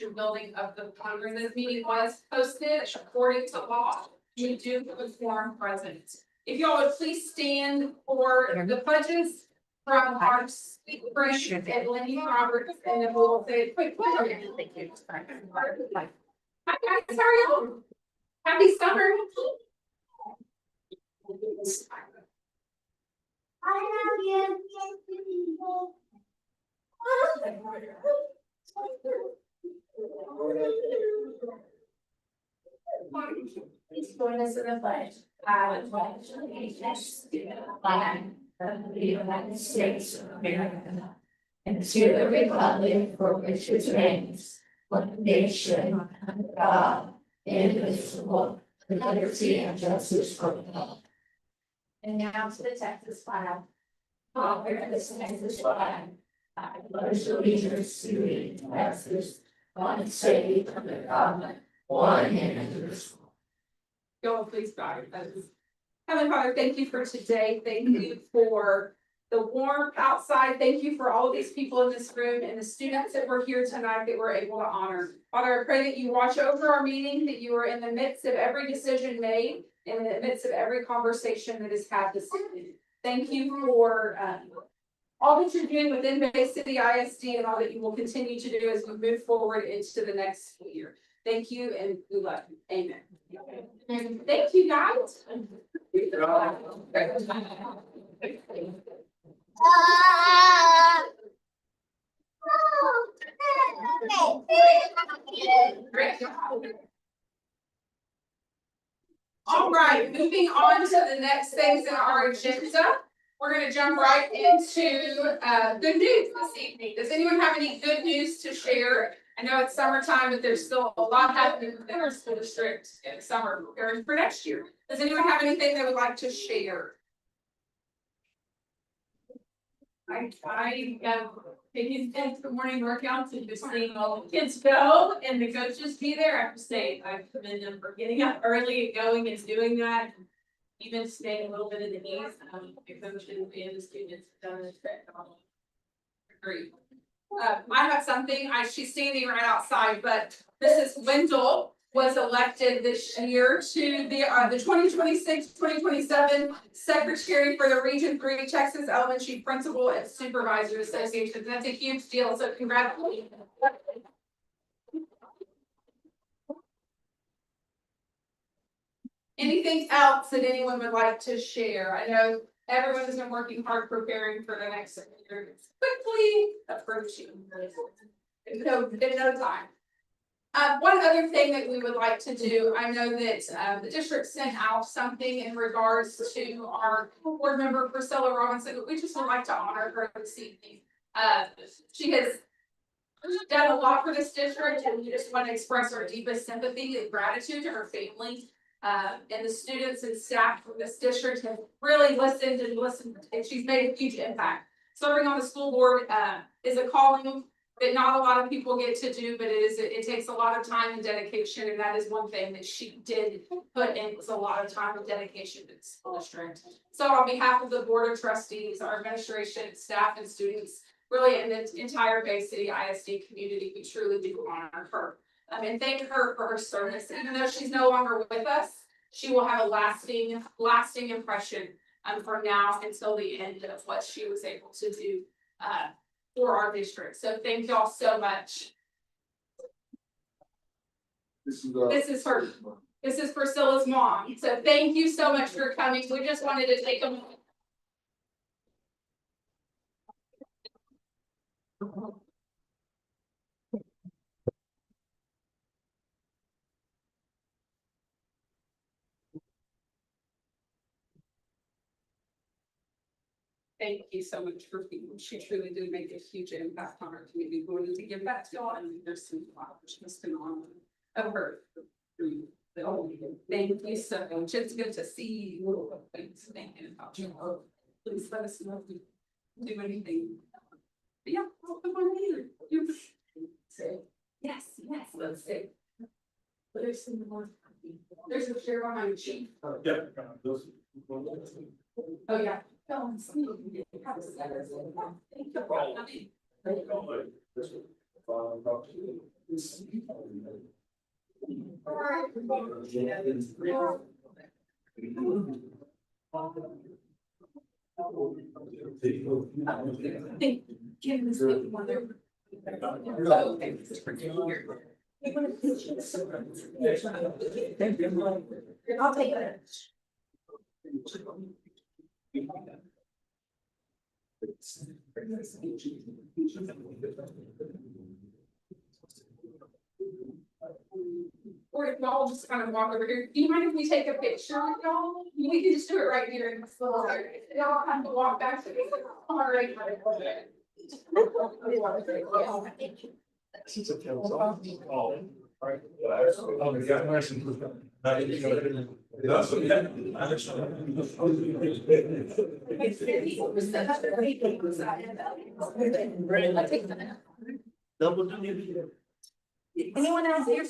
administration building of the Congress. This meeting was posted according to law. We do have a quorum present. If y'all would please stand for the pledges from our speaker, and Lenny Roberts, and then we'll say it quick. Thank you. Hi guys, how are you? Happy summer. Please join us in the pledge. I pledge allegiance to the flag of the United States of America and to the republic for which it reigns, one nation under God, indivisible, with liberty and justice for all. And now to the Texas flag. I bear the Texas flag. I pledge allegiance to the Texas, one state under God, one and indivisible. Go, please, God. Heavenly Father, thank you for today. Thank you for the warmth outside. Thank you for all of these people in this room and the students that were here tonight that we're able to honor. Father, I pray that you watch over our meeting, that you are in the midst of every decision made, in the midst of every conversation that is had this evening. Thank you for all that you're doing within Bay City ISD and all that you will continue to do as we move forward into the next school year. Thank you, and we love you. Amen. And thank you, guys. Great job. All right, moving on to the next things in our agenda. We're going to jump right into good news this evening. Does anyone have any good news to share? I know it's summertime, but there's still a lot happening within our school district in summer preparing for next year. Does anyone have anything they would like to share? I am taking kids to morning workouts and just seeing all the kids go and the coaches be there. I have to say, I commend them for getting up early and going and doing that. Even staying a little bit in the knees. The coaches and the students have done this. Great. I have something. She's standing right outside, but Mrs. Wendell was elected this year to the 2026-2027 Secretary for the Region 3 Texas Elementary Principal and Supervisor Association. That's a huge deal, so congratulations. Anything else that anyone would like to share? I know everyone has been working hard preparing for the next year. It's quickly approaching in no time. One other thing that we would like to do, I know that the district sent out something in regards to our board member Priscilla Robinson, but we just would like to honor her this evening. She has done a lot for this district, and we just want to express our deepest sympathy and gratitude to her family. And the students and staff from this district have really listened, and she's made a huge impact. Serving on the school board is a calling that not a lot of people get to do, but it takes a lot of time and dedication, and that is one thing that she did put in, was a lot of time and dedication to the school district. So on behalf of the board of trustees, our administration, staff, and students, really in the entire Bay City ISD community, we truly do honor her. And thank her for her service. Even though she's no longer with us, she will have a lasting impression from now until the end of what she was able to do for our district. So thank y'all so much. This is her. This is Priscilla's mom. So thank you so much for coming. We just wanted to take a moment. Thank you so much for being. She truly did make a huge impact on our community. We wanted to give back to y'all, and there's some flowers just in honor of her. Thank you so much. It's good to see you. Thanks. Thank you about you. Please let us know if you do anything. But yeah, I'll come on here. You say yes. Let's see. There's some more. There's a chair behind you. Yeah. Oh yeah. Thank you. I'll take it. Or if y'all just kind of walk over here, do you mind if we take a picture with y'all? We can just do it right here in the school. Y'all have to walk back to me. All right. Anyone else here?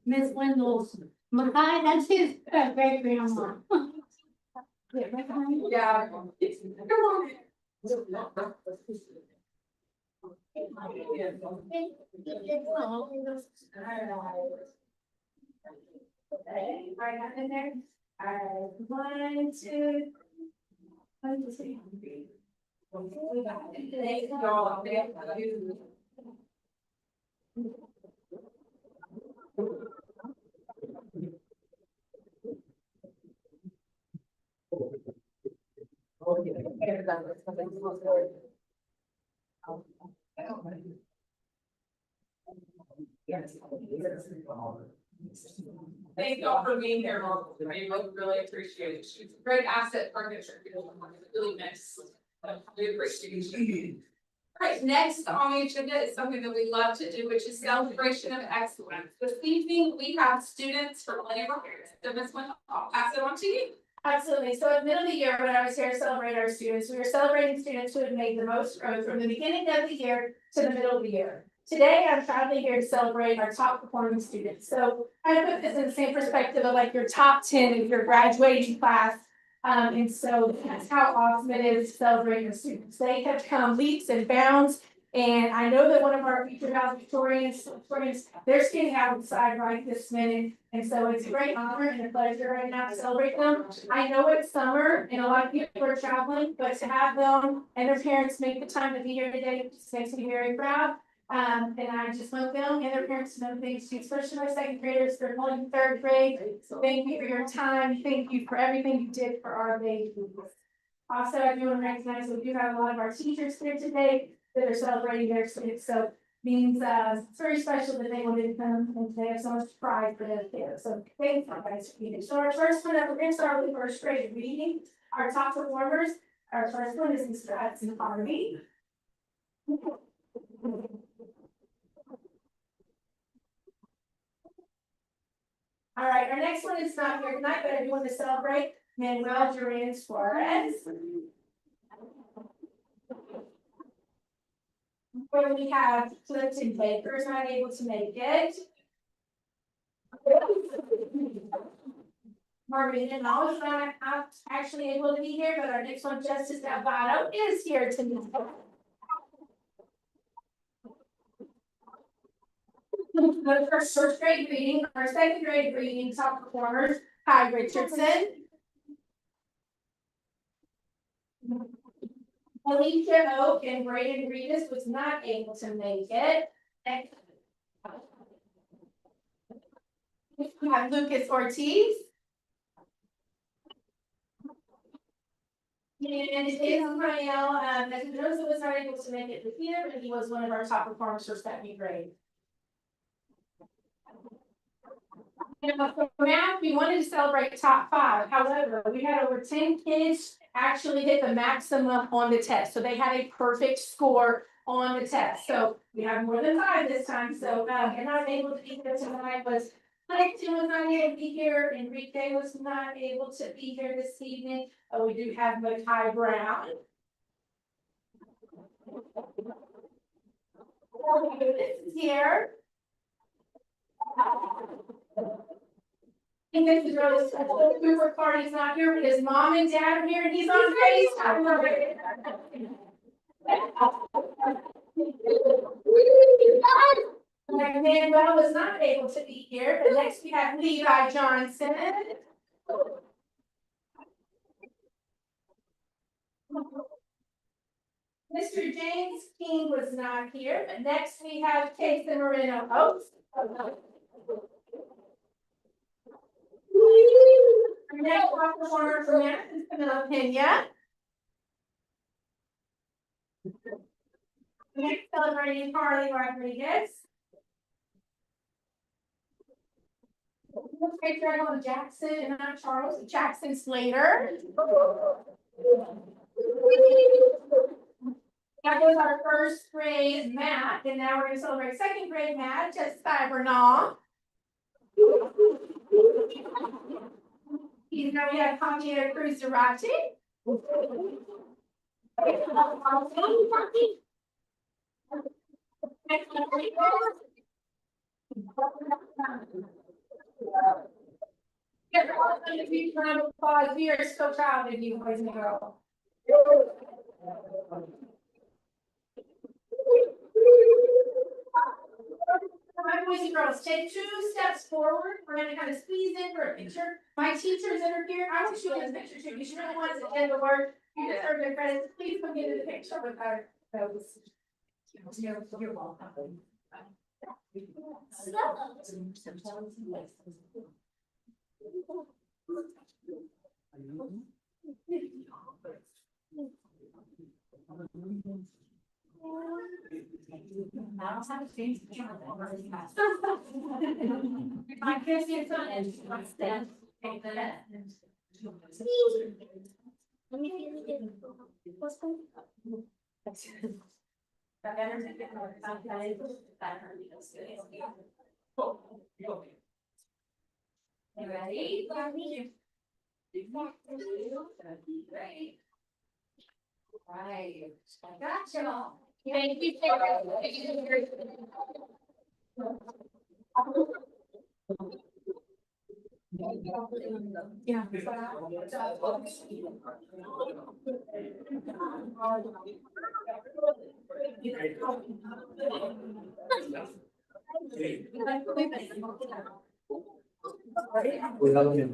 Miss Wendell's, Mackay, that's his great grandma. Yeah, right behind you. Yeah. Come on. Okay, right up in there. Alright, 1, 2. 1, 2, 3. We got it. Thank Y'all, you. Thank y'all for being here. We both really appreciate it. She's a great asset for our district. Really nice. We appreciate you. All right, next on the agenda is something that we love to do, which is celebration of excellence. This evening, we have students from labor. So Ms. Wendell, I'll pass it on to you. Absolutely. So at the middle of the year, when I was here to celebrate our students, we were celebrating students who had made the most growth from the beginning of the year to the middle of the year. Today, I'm proudly here to celebrate our top performing students. So I put this in the same perspective of like your top 10 of your graduating class. And so that's how awesome it is to celebrate your students. They have come leaps and bounds. And I know that one of our future valedictorians, they're skating outside right this minute. And so it's a great honor and a pleasure right now to celebrate them. I know it's summer and a lot of people are traveling, but to have them and their parents make the time to be here today just makes me very proud. And I just want them and their parents to know thanks to you, especially my second graders, they're going to third grade. So thank you for your time. Thank you for everything you did for our babies. Also, I do want to recognize we do have a lot of our teachers here today that are celebrating their students. So means it's very special that they wanted to come and they have so much pride for them there. So thank you guys for being here. So our first one up, we're going to start with first grade reading. Our top performers, our first one is Mr. Hudson Harvey. All right, our next one is not here tonight, but I do want to celebrate Manuel Duran Suarez. Where we have Clifton Baker's not able to make it. Marvin Knowles is not actually able to be here, but our next one, Justice Alvaro, is here tonight. The first grade reading, our second grade reading top performers, Kai Richardson. Alicia Oak and Brayden Reedus was not able to make it. We have Lucas Ortiz. And Israel, as Joseph was not able to make it this year, but he was one of our top performers for second grade. And for math, we wanted to celebrate top 5. However, we had over 10 kids actually hit the maximum on the test. So they had a perfect score on the test. So we have more than 5 this time. So you're not able to be here tonight. Was Clayton was not able to be here. Enrique was not able to be here this evening. We do have Makai Brown. This is here. And Mrs. Rose, Cooper Party's not here, but his mom and dad are here, and he's on FaceTime. Manuel was not able to be here, but next we have Levi Johnson. Mr. James King was not here, but next we have Casey Moreno Oaks. Our next performer from Madison, Camilla Pena. Next celebrating Carly Rodriguez. Great grandma Jackson and not Charles, Jackson Slater. That was our first grade math, and now we're going to celebrate second grade math, Jessica Bernal. You know, we have Javier Cruz Durante. We are so proud of you, boys and girls. My boys and girls, take 2 steps forward. We're going to kind of squeeze in for a picture. My teachers that are here, I want you in this picture too. You should have wanted to end the word. You deserve their credit. Please come get in the picture with our those. You're welcome. My Christian son is you ready? Great. Right. Gotcha. Thank you. Yeah. Without him.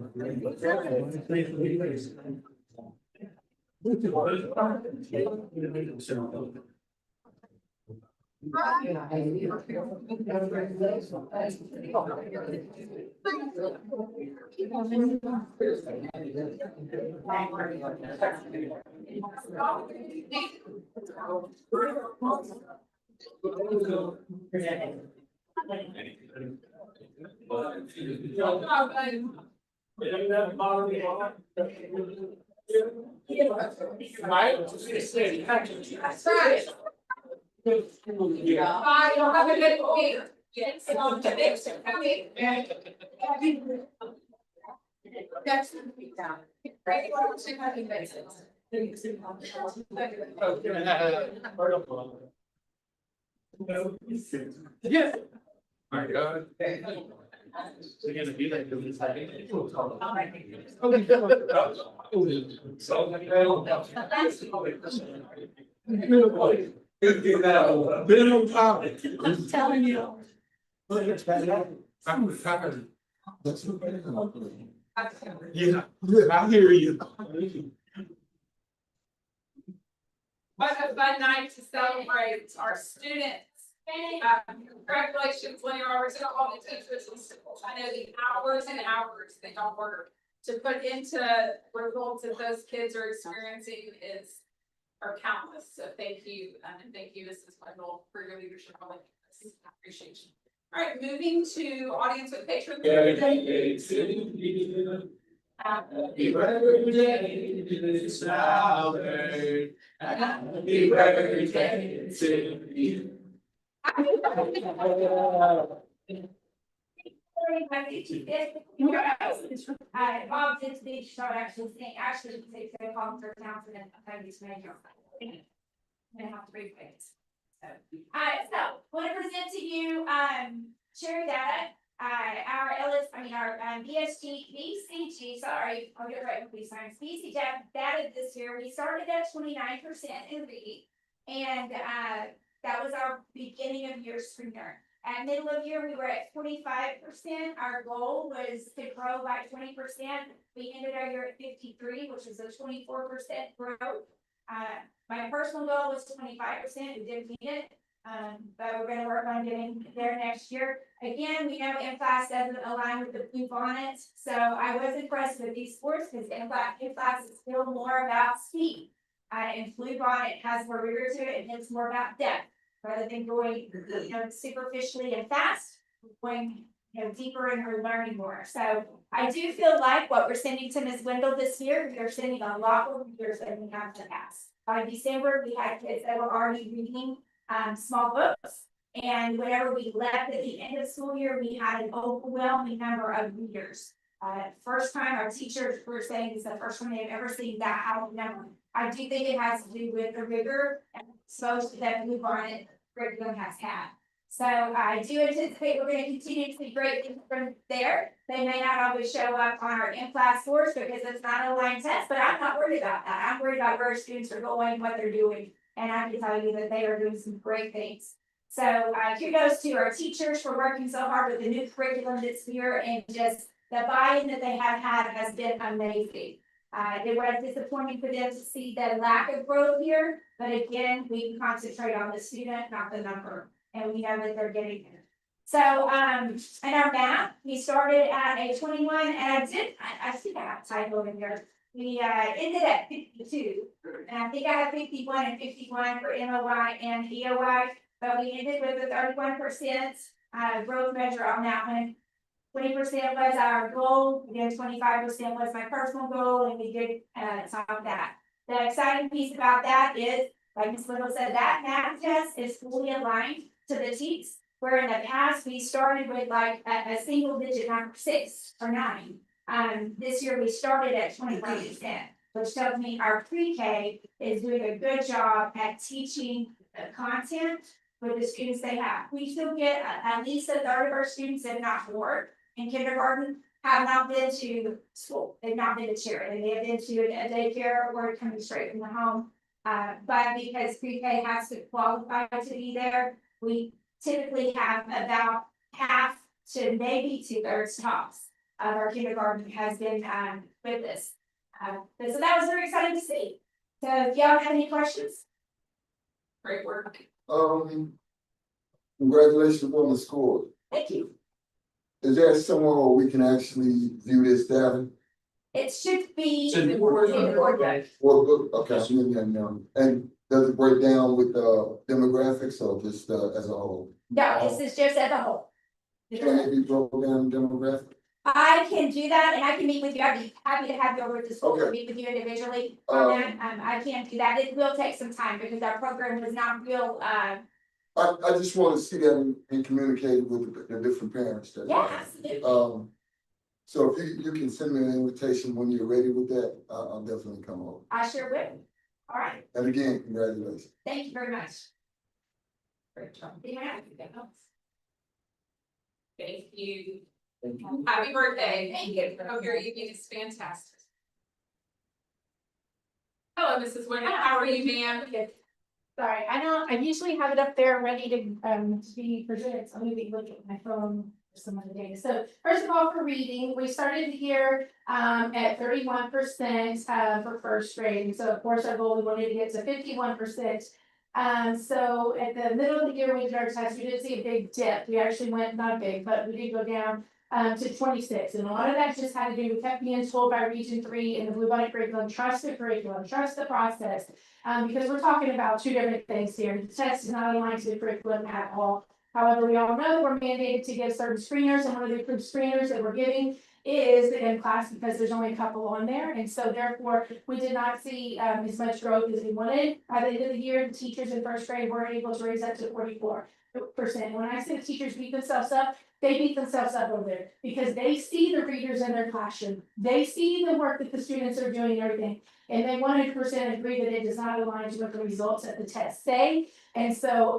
Bye, you'll have a good week. Yes. That's down. Right. Yeah. My God. They're gonna be like this. Minimum power. I'm telling you. I'm retired. Yeah, I hear you. What a fun night to celebrate our students. Congratulations, Leonard, to all the teachers and schools. I know the hours and hours they don't work to put into results that those kids are experiencing are countless. So thank you, and thank you, Mrs. Wendell, for your leadership on this. I appreciate you. All right, moving to audience with patrons. Happy birthday to Salvador. Happy birthday to you. Bob did speak, start actually saying, actually, take the concert announcement and kind of major. I have to rephrase. So, so, want to present to you, sharing data BCG, sorry, I'll get right with these signs. BC data this year, we started at 29% in reading. And that was our beginning of year screener. At middle of year, we were at 25%. Our goal was to grow by 20%. We ended our year at 53, which is a 24% growth. My personal goal was 25%. We didn't meet it. But we're gonna work on getting there next year. Again, we know in-class doesn't align with the blue bonnet, so I was impressed with these sports because in-class is still more about speed. And blue bonnet has more rigor to it, and it's more about depth, rather than going, superficially and fast, going, deeper and we're learning more. So I do feel like what we're sending to Ms. Wendell this year, we are sending a lot more readers than we have in the past. By December, we had kids that were already reading small books. And whenever we left at the end of the school year, we had an overwhelming number of readers. First time our teachers were saying it's the first time they've ever seen that high of number. I do think it has to do with the rigor and exposure that Blue Bonnet curriculum has had. So I do anticipate we're going to continue to see great things from there. They may not always show up on our in-class scores because it's not a line test, but I'm not worried about that. I'm worried about where our students are going, what they're doing. And I can tell you that they are doing some great things. So kudos to our teachers for working so hard with the new curriculum this year, and just the buy-in that they have had has been amazing. It was disappointing for them to see the lack of growth here, but again, we can concentrate on the student, not the number, and we know that they're getting there. So in our math, we started at a 21, and I see that typo in there. We ended at 52, and I think I have 51 and 51 for MOY and EOY, but we ended with a 31% growth measure on that one. 20% was our goal, and then 25% was my personal goal, and we did top that. The exciting piece about that is, like Ms. Little said, that math test is fully aligned to the TEKS, where in the past we started with like a single digit number 6 or 9. This year we started at 21%, which tells me our pre-K is doing a good job at teaching the content with the students they have. We still get at least a third of our students, if not more, in kindergarten have not been to school. They've not been to charity. They have been to a daycare or coming straight from the home. But because pre-K has to qualify to be there, we typically have about half to maybe 2/3 tops of our kindergarten has been with this. So that was very exciting to see. So if y'all have any questions? Great work. Congratulations on the score. Thank you. Is there somewhere where we can actually view this data? It should be. It's in the board. Well, good, okay, so maybe I know. And does it break down with demographics or just as a whole? No, this is just as a whole. Can it be broken down demographic? I can do that, and I can meet with you. I'd be happy to have you over to the school to Okay. meet with you individually on that. I can't do that. It will take some time because our program was not real, I just want to see that and communicate with the different parents that. yeah, absolutely. So if you can send me an invitation when you're ready with that, I'll definitely come over. I sure will. All right, And again, congratulations. thank you very much. Great job. Yeah. Thank you. Happy birthday. Thank you. Oh, your evening is fantastic. Hello, Mrs. Winter. How are you, ma'am? Sorry, I usually have it up there ready to be presented, so I'm gonna be looking at my phone for some of the data. So first of all, for reading, we started the year at 31% for first grade. And so of course our goal, we wanted to get to 51%. So at the middle of the year, we did our test, we did see a big dip. We actually went, not big, but we did go down to 26. And a lot of that just had to do with kept being told by Region 3 in the Blue Bonnet curriculum, trust the curriculum, trust the process. Because we're talking about two different things here. The test is not aligned to the curriculum at all. However, we all know we're mandated to give certain screeners, and one of the approved screeners that we're giving is the in-class because there's only a couple on there. And so therefore, we did not see as much growth as we wanted. By the end of the year, the teachers in first grade were able to raise up to 44. When I say the teachers beat themselves up, they beat themselves up over there because they see the readers in their classroom. They see the work that the students are doing and everything. And they 100% agree that it does not align to what the results of the test say. And so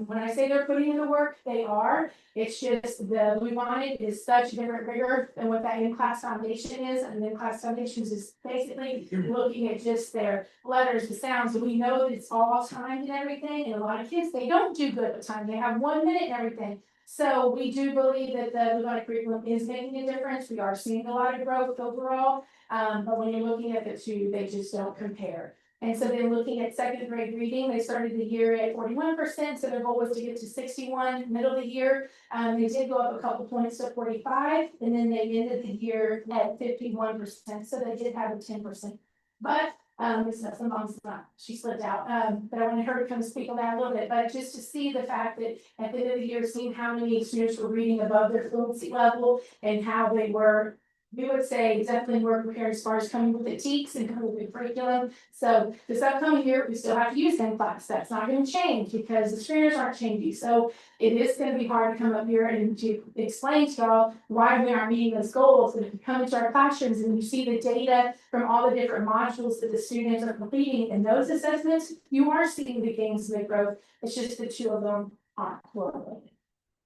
when I say they're putting in the work, they are. It's just the Bluebonnet is such different rigor than what that in-class foundation is. And in-class foundations is basically looking at just their letters, the sounds. And we know that it's all timed and everything. And a lot of kids, they don't do good at time. They have 1 minute and everything. So we do believe that the Bluebonnet curriculum is making a difference. We are seeing a lot of growth overall. But when you're looking at the two, they just don't compare. And so then looking at second grade reading, they started the year at 41%, so their goal was to get to 61 middle of the year. They did go up a couple points to 45, and then they ended the year at 51%, so they did have a 10%. But it's not, sometimes not, she slipped out. But I wanted her to come speak on that a little bit, but just to see the fact that at the end of the year, seeing how many students were reading above their fluency level and how they were, we would say definitely we're prepared as far as coming with the TEKS and coming with the curriculum. So this upcoming year, we still have to use them class. That's not going to change because the screeners aren't changing. So it is going to be hard to come up here and to explain to y'all why we aren't meeting those goals. And if you come into our classrooms and you see the data from all the different modules that the students are completing in those assessments, you are seeing the gains in the growth. It's just the two of them aren't correlated.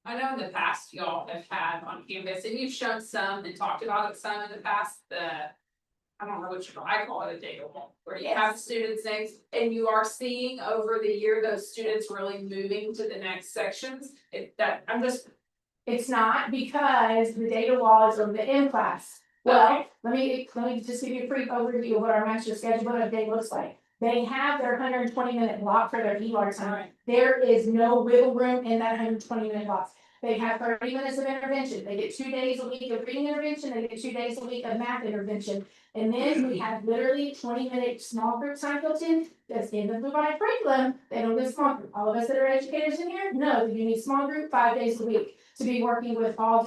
I know in the past y'all have had on Canvas, and you've shown some and talked about it some in the past, I don't know what I call it, a data wall, where you have students names, and you are seeing over the year those students really moving to the next sections. It's not because the data wall is on the in class. Well, let me just give you a brief overview of what our master schedule of day looks like. They have their 120-minute block for their ELAR time. Right. There is no wiggle room in that 120-minute block. They have 30 minutes of intervention. They get 2 days a week of reading intervention. They get 2 days a week of math intervention. And then we have literally 20-minute small group time built in. That's in the Bluebonnet curriculum. They don't do small group. All of us that are educators in here know that you need small group 5 days a week to be working with all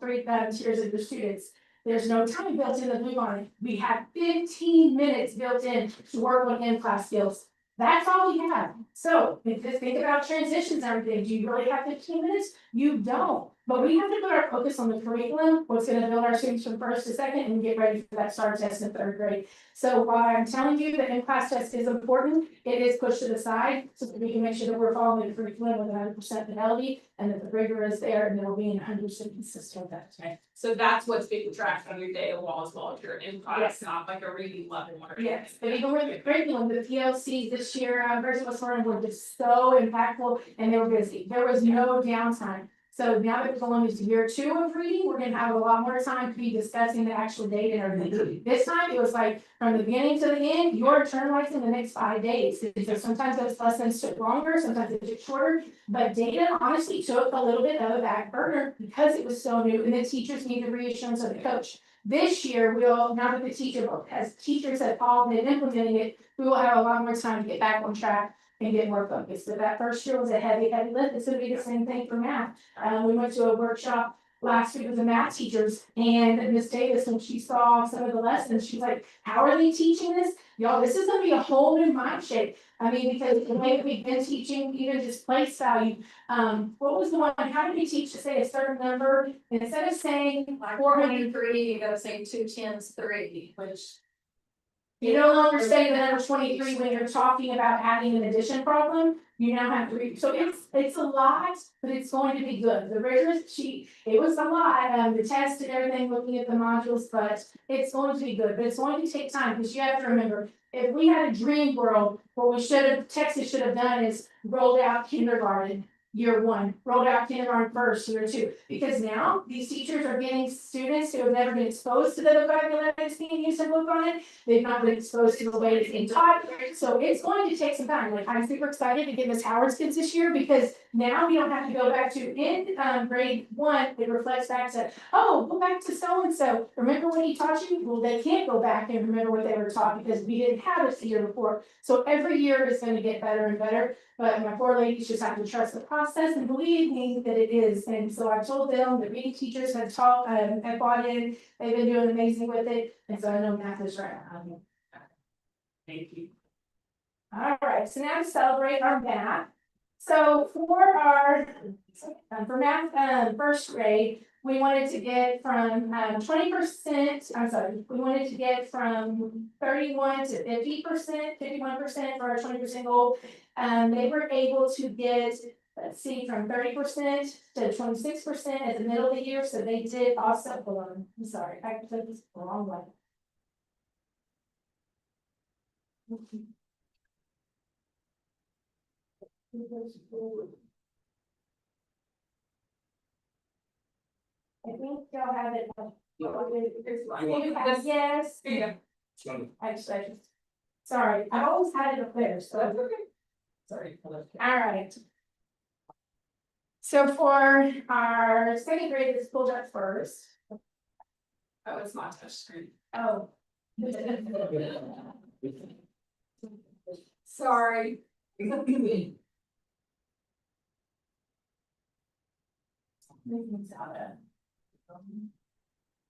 three tiers of your students. There's no time built in the Bluebonnet. We have 15 minutes built in to work on in-class skills. That's all we have. So if you think about transitions and everything, do you really have 15 minutes? You don't. But we have to put our focus on the curriculum, what's going to build our students from first to second, and get ready for that STAR test in third grade. So while I'm telling you that in-class test is important, it is pushed to the side so that we can make sure that we're following the curriculum with 100% fidelity and that the rigor is there and it'll be 100% consistent with that. Okay. So that's what's being tracked on your data wall as well. If you're in class, Yes. Not like a reading level. Yes, but even with the curriculum, the PLC this year, versus what's learning were just so impactful and they were busy. There was no downtime. So now that we're going into year 2 of reading, we're gonna have a lot more time to be discussing the actual data and everything. This time it was like from the beginning to the end, you're internalizing the next 5 days. So sometimes those lessons took longer, sometimes they took shorter, but data honestly took a little bit of a back burner because it was so new and the teachers need the reassurance of the coach. This year, now that the teachers have all been implementing it, we will have a lot more time to get back on track and get more focused. So that first year was a heavy lift. It's gonna be the same thing for math. We went to a workshop last week with the math teachers and Miss Davis, when she saw some of the lessons, she's like, how are they teaching this? Y'all, this is gonna be a whole new mind shape. I mean, because the way that we've been teaching, even just place value, what was the one, how did we teach to say a certain number? Instead of saying 403, you gotta say 2 10s 3, which. You no longer say the number 23 when you're talking about adding an addition problem. You now have to read. So it's a lot, but it's going to be good. The rigorous sheet, it was a lot. The test and everything, looking at the modules, but it's going to be good. But it's going to take time because you have to remember, if we had a dream world, what Texas should have done is rolled out kindergarten year 1, rolled out kindergarten first, year 2, because now these teachers are getting students who have never been exposed to the vocabulary that's being used in Bluebonnet. They've not been exposed to the way it's being taught. So it's going to take some time. Like, I'm super excited to get Miss Howard's kids this year because now we don't have to go back to in grade 1. It reflects back to, oh, go back to so-and-so. Remember when he taught you? Well, they can't go back and remember what they were taught because we didn't have it the year before. So every year is going to get better and better. But my poor ladies just have to trust the process and believe me that it is. And so I told them the reading teachers have taught, have bought in, they've been doing amazing with it. And so I know math is right. Thank you. All right, so now to celebrate our math. So for our, for math, first grade, we wanted to get from 20%, I'm sorry, we wanted to get from 31 to 50%, 51% for our 20% goal. They were able to get, let's see, from 30% to 26% at the middle of the year, so they did offset the loan. I'm sorry, I put this the wrong way. I think y'all have it. You have, yes. Yeah. I just, sorry, I've always had it up there, so. That's okay. Sorry. All right. So for our second grade, it's pulled up first. Oh, it's not touchscreen. Oh. Sorry.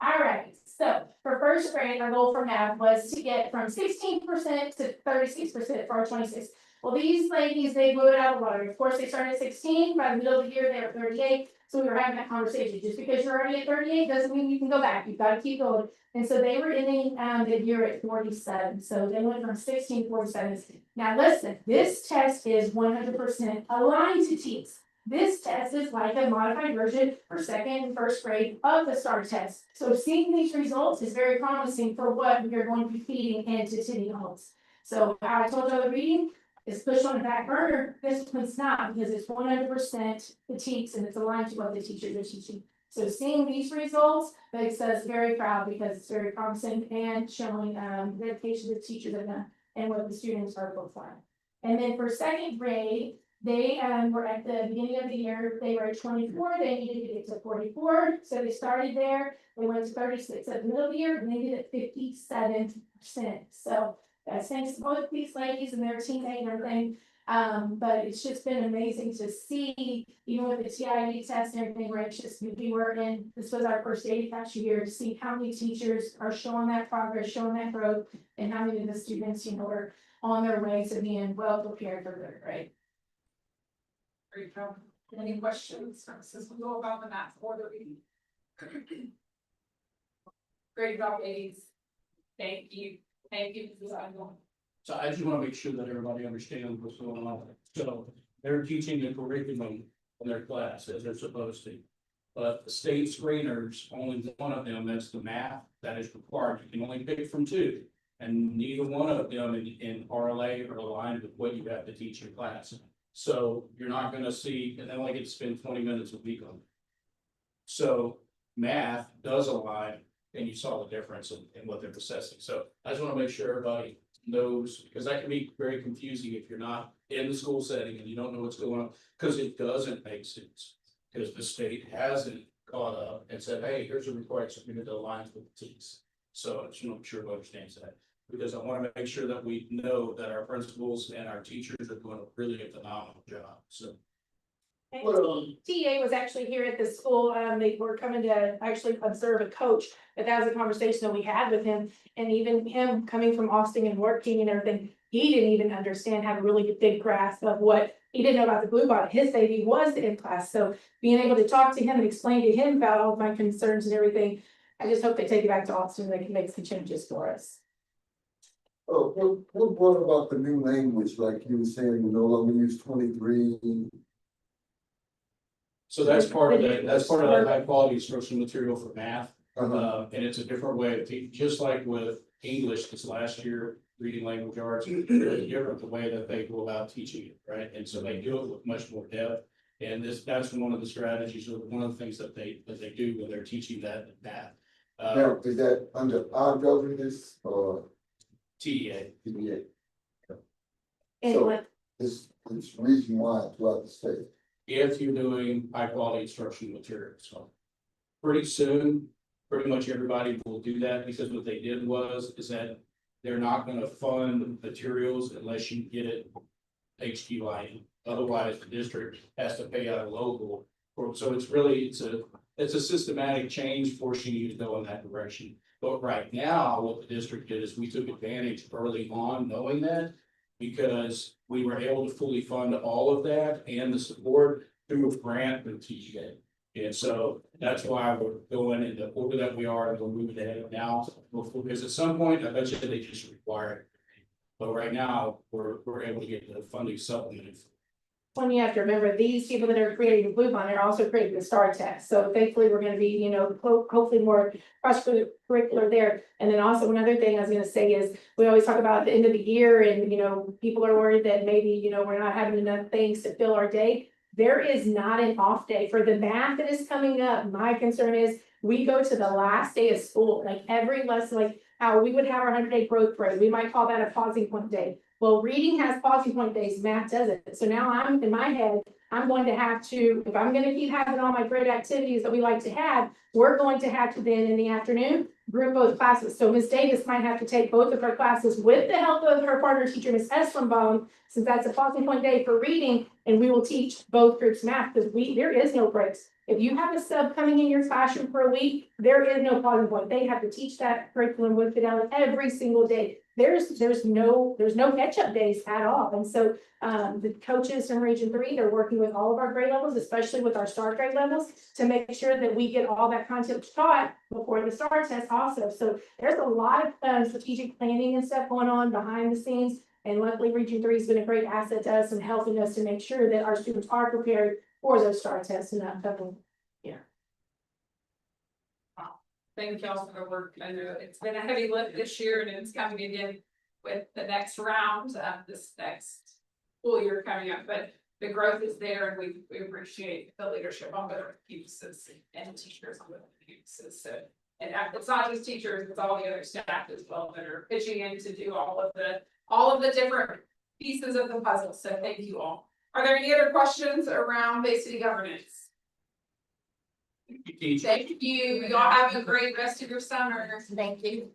All right, so for first grade, our goal for math was to get from 16% to 36% for our 26. Well, these ladies, they blew it out of the water. Of course, they started at 16, by the middle of the year, they were 38. So we were having that conversation, just because you're already at 38 doesn't mean you can go back, you've got to keep going. And so they were ending the year at 47, so they went from 16 to 47. Now listen, this test is 100% aligned to teens. This test is like a modified version for second and first grade of the STAR test. So seeing these results is very promising for what we are going to be feeding into Tinny Homes. So how I told you the reading is pushed on the back burner. This one's not, because it's 100% the teach and it's aligned to what the teachers are teaching. So seeing these results makes us very proud, because it's very promising and showing dedication the teachers have done and what the students are both on. And then for second grade, they were at the beginning of the year, they were at 24, they needed to get to 44. So they started there, they went to 36 at the middle of the year, and they did it 57%. So that's thanks to both these ladies and their teammate and everything. But it's just been amazing to see, even with the TIE test and everything, where it's just, we were in, this was our first 80 past year, to see how many teachers are showing that progress, showing that growth, and how many of the students, are on their way to being well prepared for third grade. Great job. Any questions? Since we go about the math order reading. Great job, ladies. Thank you. Thank you. So I just want to make sure that everybody understands what's going on. So they're teaching the curriculum in their class as they're supposed to. But the state screeners, only one of them, that's the math that is required. You can only pick from two. And neither one of them in RLA are aligned with what you have to teach in class. So you're not gonna see, and they only get to spend 20 minutes a week on it. So math does align, and you saw the difference in what they're assessing. So I just wanna make sure everybody knows, because that can be very confusing if you're not in the school setting and you don't know what's going on, because it doesn't make sense. Because the state hasn't caught up and said, hey, here's a required submitted that aligns with the teams. So I just want to make sure everybody understands that. Because I want to make sure that we know that our principals and our teachers are doing a really phenomenal job, so. And TA was actually here at the school, they were coming to actually observe a coach, but that was a conversation that we had with him. And even him coming from Austin and working and everything, he didn't even understand, have a really big grasp of what, he didn't know about the Blue Bot, his baby was in class. So being able to talk to him and explain to him about all of my concerns and everything, I just hope they take it back to Austin and they can make some changes for us. Oh, what brought about the new language, like you were saying, you no longer use 23? So that's part of that, that's part of that high quality instructional material for math. And it's a different way of teaching, just like with English this last year, reading language arts, it's really different the way that they go about teaching it, right? And so they do it with much more depth. And that's one of the strategies, or one of the things that they do when they're teaching that math. Now, is that under our governance or TEA. TBA? And So- what, It's region-wide throughout the state. If you're doing high quality instructional material, so. Pretty soon, pretty much everybody will do that, because what they did is that they're not gonna fund materials unless you get it HQI. Otherwise, the district has to pay out a local. So it's really, it's a systematic change forcing you to go in that direction. But right now, what the district did is we took advantage early on knowing that. because we were able to fully fund all of that and the support through a grant with TGA. And so that's why we're going in the order that we are, and we're moving ahead now, because at some point, I bet you they just require it. But right now, we're able to get the funding supplemented. When you have to remember, these people that are creating the Blue Bond are also creating the STAR test, so thankfully, we're gonna be, you know, hopefully more cross-curricular there. And then also another thing I was gonna say is, we always talk about the end of the year and, you know, people are worried that maybe, you know, we're not having enough things to fill our day. There is not an off day for the math that is coming up. My concern is, we go to the last day of school, like every lesson, like how we would have our 100-day growth parade, we might call that a pausing point day. Well, reading has pausing point days, math doesn't. So now I'm in my head, I'm going to have to, if I'm gonna keep having all my great activities that we like to have, we're going to have to then in the afternoon group both classes. So Ms. Davis might have to take both of her classes with the help of her partner teacher, Ms. Eslenbaum, since that's a pausing point day for reading, and we will teach both groups math, because there is no breaks. If you have a sub coming in your classroom for a week, there is no pausing point. They have to teach that curriculum with fidelity every single day. There's no catch-up days at all. And so the coaches from Region 3, they're working with all of our grade levels, especially with our STAR grade levels, to make sure that we get all that content taught before the STAR test also. So there's a lot of strategic planning and stuff going on behind the scenes. And luckily, Region 3 has been a great asset to us and helping us to make sure that our students are prepared for those STAR tests and that couple. Thank y'all for the work. I know it's been a heavy lift this year and it's coming again with the next round of this next school year coming up, but the growth is there and we appreciate the leadership on both campuses and teachers on both campuses. So, and it's not just teachers, it's all the other staff as well that are pitching in to do all of the different pieces of the puzzle. So thank you all. Are there any other questions around Bay City governance? Thank you. Y'all have a great rest of your summer. Thank you.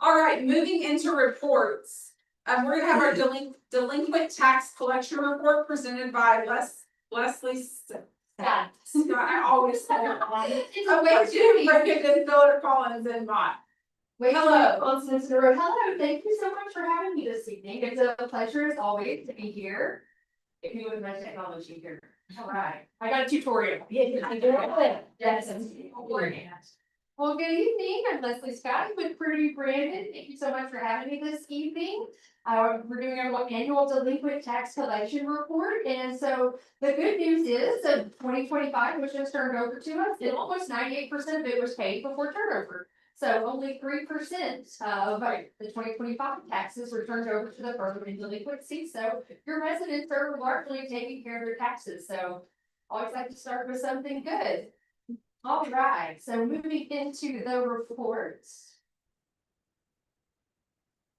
All right, moving into reports. We're gonna have our delinquent tax collection report presented by Leslie Scott. I always say it wrong. Oh, wait, Jim, Brendan, Philip Collins, and Mott. Hello. Hello, thank you so much for having me this evening. It's a pleasure as always to be here. If you with my technology here. All right, I got a tutorial. Yes. Well, good evening. I'm Leslie Scott with Purdue Brandon. Thank you so much for having me this evening. We're doing our annual delinquent tax collection report. And so the good news is that 2025 was just turned over to us, and almost 98% of it was paid before turnover. So only 3% of the 2025 taxes were turned over to the firm in delinquency. So your residents are largely taking care of their taxes. So always like to start with something good. All right, so moving into the reports.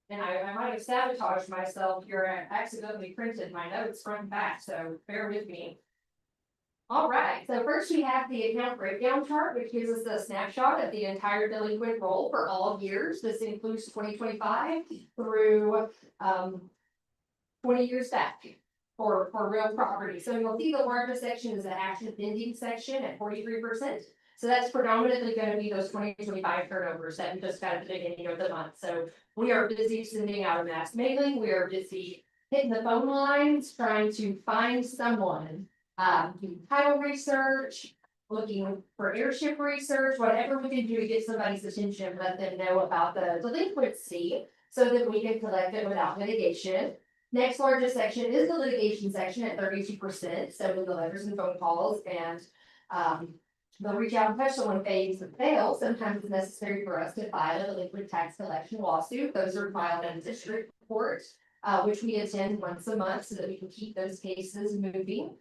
And I might have sabotaged myself here. I accidentally printed my notes front and back, so bear with me. All right, so first we have the account breakdown chart, which gives us a snapshot of the entire delinquent roll for all years. This includes 2025 through 20 years back for real property. So you'll see the largest section is the active pending section at 43%. So that's predominantly going to be those 2025 turnovers that we just got at the beginning of the month. So we are busy sending out a mass mailing. We are busy hitting the phone lines, trying to find someone. Do title research, looking for airship research, whatever we can do to get somebody's attention, let them know about the delinquency so that we can collect it without litigation. Next largest section is the litigation section at 32%. So with the letters and phone calls, and they'll reach out and touch someone if they fail. Sometimes it's necessary for us to file a delinquent tax collection lawsuit. Those are filed in district court, which we attend once a month so that we can keep those cases moving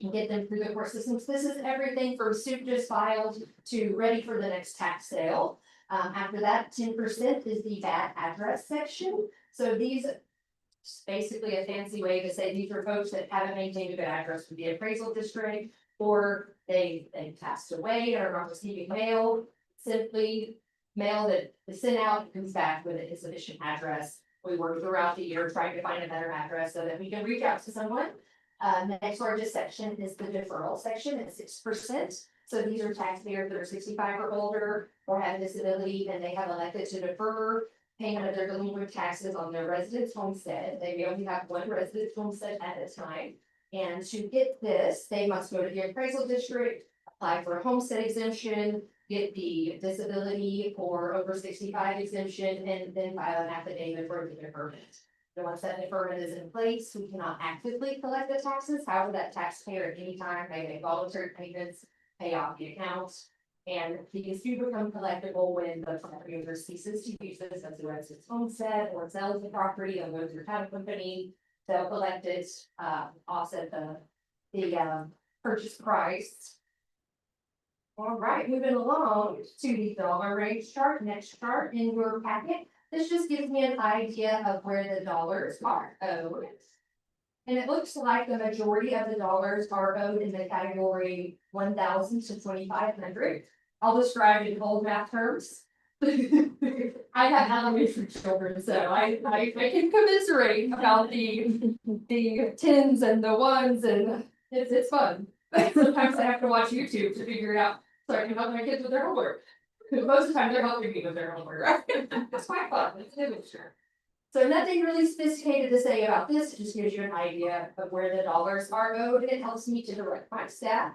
and get them through the court systems. This is everything from suit just filed to ready for the next tax sale. After that, 10% is the bad address section. So these is basically a fancy way to say these are folks that haven't maintained a good address with the appraisal district, or they passed away or are receiving mail. Simply mail that is sent out comes back with an insufficient address. We work throughout the year trying to find a better address so that we can reach out to someone. The next largest section is the deferral section at 6%. So these are taxpayers that are 65 or older or have disability, and they have elected to defer payment of their delinquent taxes on their residence homestead. They may only have one residence homestead at a time. And to get this, they must go to the appraisal district, apply for a homestead exemption, get the disability or over 65 exemption, and then file an affidavit for the deferment. And once that deferment is in place, we cannot actively collect the taxes. However, that taxpayer at any time may make voluntary payments, pay off the accounts. And these do become collectible when the property owner ceases to use this as a residence homestead or sells the property and goes through title company. They'll collect it, offset the purchase price. All right, moving along to the dollar range chart, next chart in your packet. This just gives me an idea of where the dollars are owed. And it looks like the majority of the dollars are owed in the category 1,000 to 2,500. I'll describe it in old math terms. I have elementary children, so I can commiserate about the tens and the ones, and it's fun. Sometimes I have to watch YouTube to figure it out, so I can help my kids with their homework. Most of the time, they're helping me with their homework, right? It's quite fun, it's an adventure. So nothing really sophisticated to say about this, it just gives you an idea of where the dollars are owed, and it helps me to direct my staff.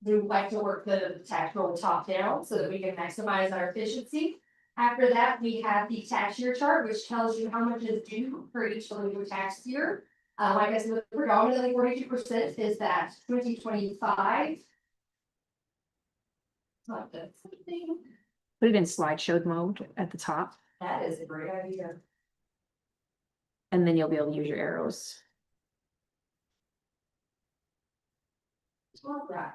We like to work the tax roll top down so that we can maximize our efficiency. After that, we have the tax year chart, which tells you how much is due for each delinquent tax year. Like I said, predominantly 42% is that 2025. Not that something. Put it in slideshow mode at the top, That is a great idea. and then you'll be able to use your arrows. All right.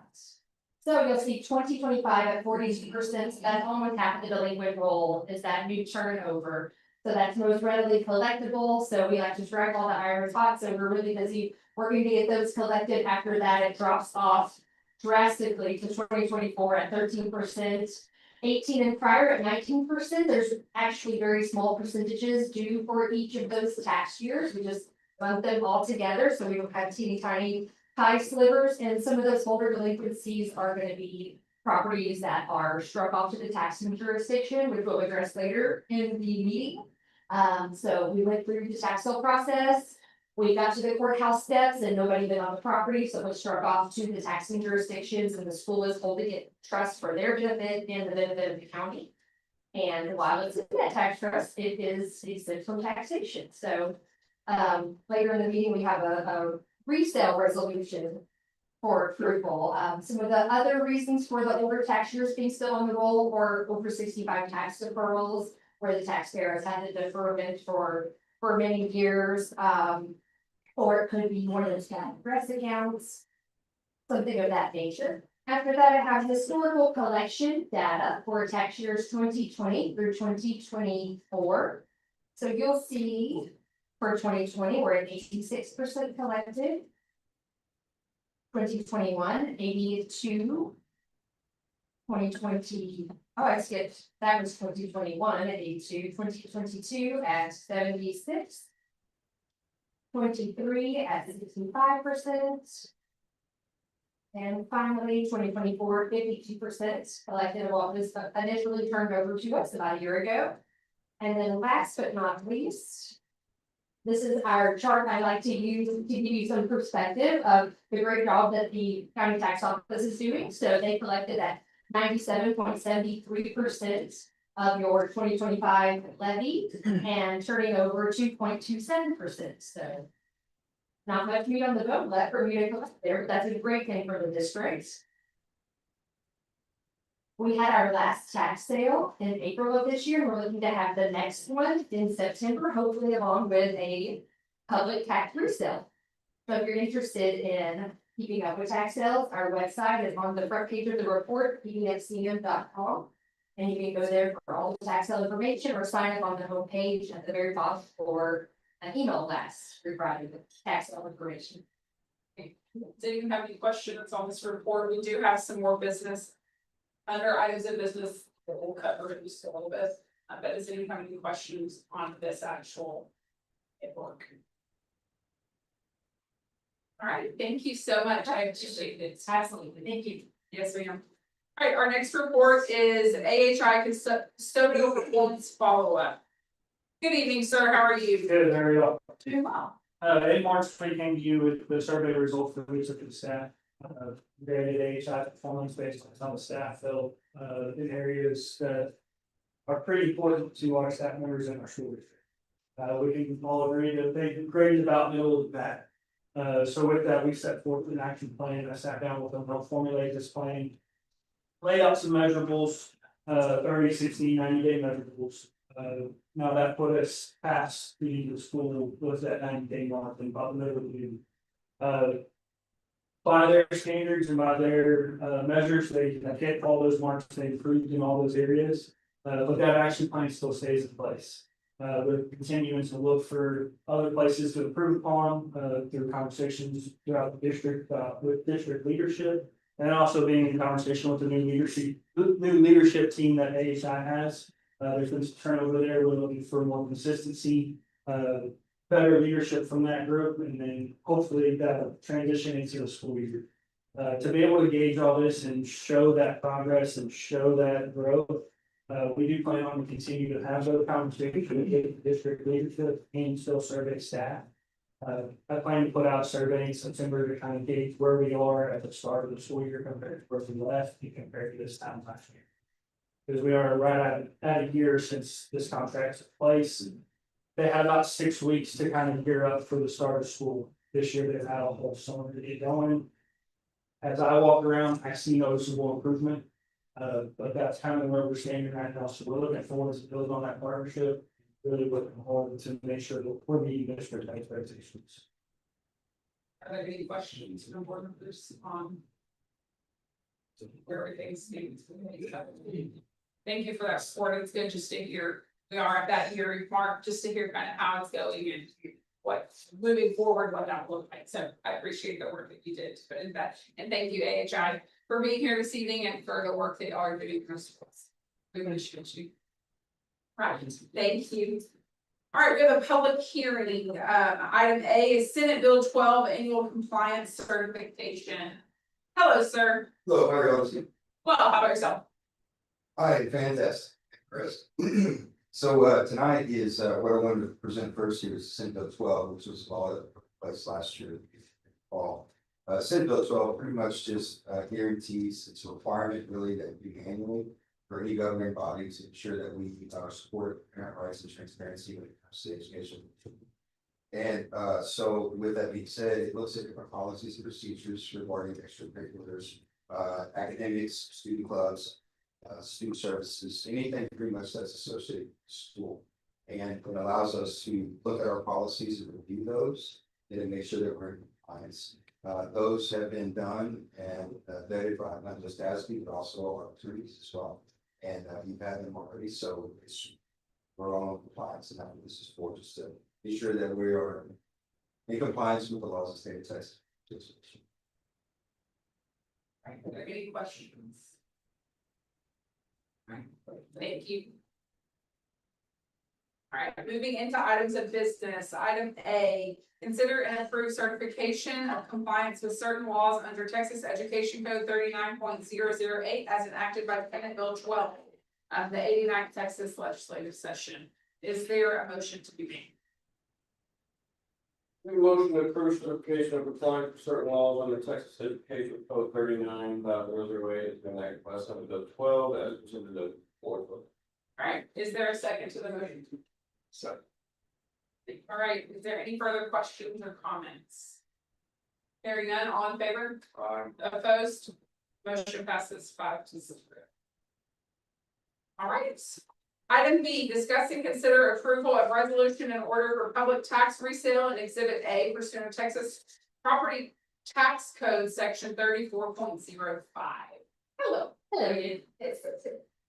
So you'll see 2025 at 42%, that's almost half the delinquent roll is that new turnover. So that's most readily collectible, so we like to drag all the iron spots, so we're really busy working to get those collected. After that, it drops off drastically to 2024 at 13%. 18 and prior at 19%, there's actually very small percentages due for each of those tax years. We just lump them all together, so we don't have teeny tiny high slivers, and some of those older delinquencies are gonna be properties that are struck off to the taxing jurisdiction, which we'll address later in the meeting. So we went through the tax sale process, we got to the courthouse steps and nobody been on the property, so it was struck off to the taxing jurisdictions, and the school is holding it trust for their benefit and the benefit of the county. And while it's in that tax trust, it is exempt from taxation, so later in the meeting, we have a resale resolution for approval. Some of the other reasons for the older tax years being still on the roll or over 65 tax deferrals, where the taxpayer has had the deferment for many years, or it could be more than 10 press accounts, something of that nature. After that, I have historical collection data for tax years 2020 through 2024. So you'll see for 2020, we're at 86% collected. 2021, 82. 2020, oh, I skipped, that was 2021 at 82, 2022 at 76. 23 at 65%. And finally, 2024, 52% collected of what was initially turned over to us about a year ago. And then last but not least, this is our chart I like to use to give you some perspective of the great job that the county tax office is doing. So they collected at 97.73% of your 2025 levy and turning over 2.27%. So not much meat on the bone left for me to collect there, but that's a great thing for the district. We had our last tax sale in April of this year, and we're looking to have the next one in September, hopefully along with a public tax resale. So if you're interested in keeping up with tax sales, our website is on the front page of the report, pdfcm.com. And you can go there for all the tax sale information or sign up on the home page at the very bottom for an email blast regarding the tax sale information. Does anyone have any questions on this report? We do have some more business. Under items of business, that we'll cover just a little bit, but does anyone have any questions on this actual report? All right, thank you so much, I appreciate it. Absolutely, thank you. Yes, ma'am. All right, our next report is AHI custodial performance follow-up. Good evening, sir, how are you? Good, very well. Doing well. In March, we came to you with the survey results that we took to the staff. Graded AHI performance based on how the staff felt, in areas that are pretty important to our staff members and our school district. We can all agree that they graded about middle of that. So with that, we set forth an action plan. I sat down with them, helped formulate this plan. Laid out some measurables, 30, 60, 90-day measurables. Now that put us past the school was that 90-day mark and about the middle of the year. By their standards and by their measures, they hit all those marks, they improved in all those areas. But that action plan still stays in place. We're continuing to look for other places to improve upon through conversations throughout the district with district leadership. And also being in conversation with the new leadership team that AHI has. There's been some turnover there. We're looking for more consistency, better leadership from that group, and then hopefully that transition into the school year. To be able to gauge all this and show that progress and show that growth, we do plan on to continue to have those conversations with the district leadership and still survey staff. I plan to put out a survey in September to kind of gauge where we are at the start of the school year compared to where we left and compared to this time last year. Because we are right at a year since this contract took place. They had about 6 weeks to kind of gear up for the start of school. This year they've had a whole summer to get going. As I walk around, I see noticeable improvement. But that's kind of where we're standing right now. So we're looking forward to build on that partnership. Really looking forward to make sure that we're meeting district expectations. Are there any questions from board members on where everything stands? Thank you for that support. It's good just to hear, we are at that year mark, just to hear kind of how it's going and what moving forward, what that will look like. So I appreciate the work that you did to put in that. And thank you, AHI, for being here this evening and for the work they are doing for schools. We appreciate you. Right, thank you. All right, we have a public hearing. Item A is Senate Bill 12 Annual Compliance Certification. Hello, sir. Hello, how are you? Well, how about yourself? Hi, fantastic, Chris. So tonight is what I wanted to present first here is Senate Bill 12, which was law that took place last year. Fall. Senate Bill 12 pretty much just guarantees it's a requirement really that we do annually for any governing body to ensure that we support parent rights and transparency when it comes to education. And so with that being said, it looks at different policies and procedures regarding extracurriculars, academics, student clubs, student services, anything pretty much that's associated with school. And it allows us to look at our policies and review those and make sure that we're in compliance. Those have been done and vetted by not just ASB, but also our attorneys as well. And you've had them already, so we're all in compliance, and that's what this is for, just to be sure that we are in compliance with the laws of the state of Texas. Are there any questions? All right, thank you. All right, moving into items of business. Item A, consider and approve certification of compliance with certain laws under Texas Education Code 39.008 as enacted by Senate Bill 12 of the 89th Texas Legislative Session. Is there a motion to be made? Motion to approve certification of compliance with certain laws under Texas Education Code 39.008 has been enacted by Senate Bill 12 as presented the fourth. All right, is there a second to the motion? Second. All right, is there any further questions or comments? Hearing none, all in favor? Opposed? Motion passes 5-0. All right. Item B, discuss and consider approval of resolution and order for public tax resale and Exhibit A pursuant to Texas Property Tax Code Section 34.05. Hello. Hello.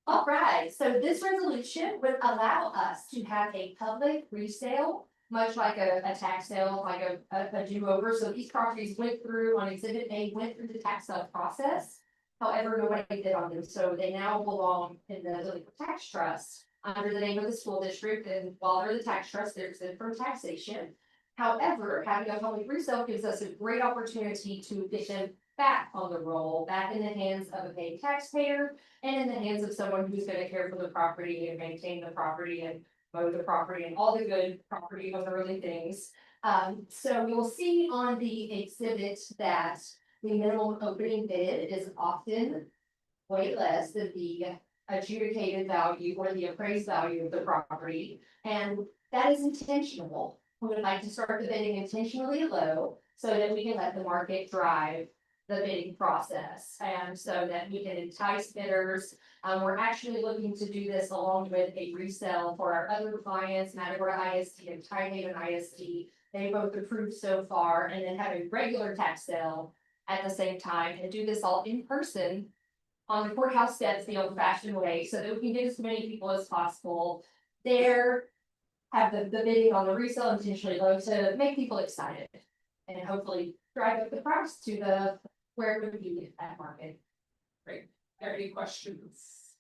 All right, so this resolution would allow us to have a public resale, much like a tax sale, like a do-over. So these properties went through on Exhibit A, went through the tax sale process. However, nobody did on them, so they now belong in the delinquent tax trust under the name of the school district. And while they're the tax trust, they're exempt from taxation. However, having a public resale gives us a great opportunity to get them back on the roll, back in the hands of a paid taxpayer and in the hands of someone who's gonna care for the property and maintain the property and mow the property and all the good property ownerly things. So you'll see on the exhibit that the minimum opening bid is often way less than the adjudicated value or the appraised value of the property. And that is intentional. We would like to start the bidding intentionally low so that we can let the market drive the bidding process. And so that we can entice bidders. We're actually looking to do this along with a resale for our other clients, Matagorda ISD and Tidehaven ISD. They both approved so far, and then have a regular tax sale at the same time and do this all in person on the courthouse steps the old fashioned way, so that we can get as many people as possible there. Have the bidding on the resale intentionally low to make people excited and hopefully drive up the price to the where it would be at market. Are there any questions?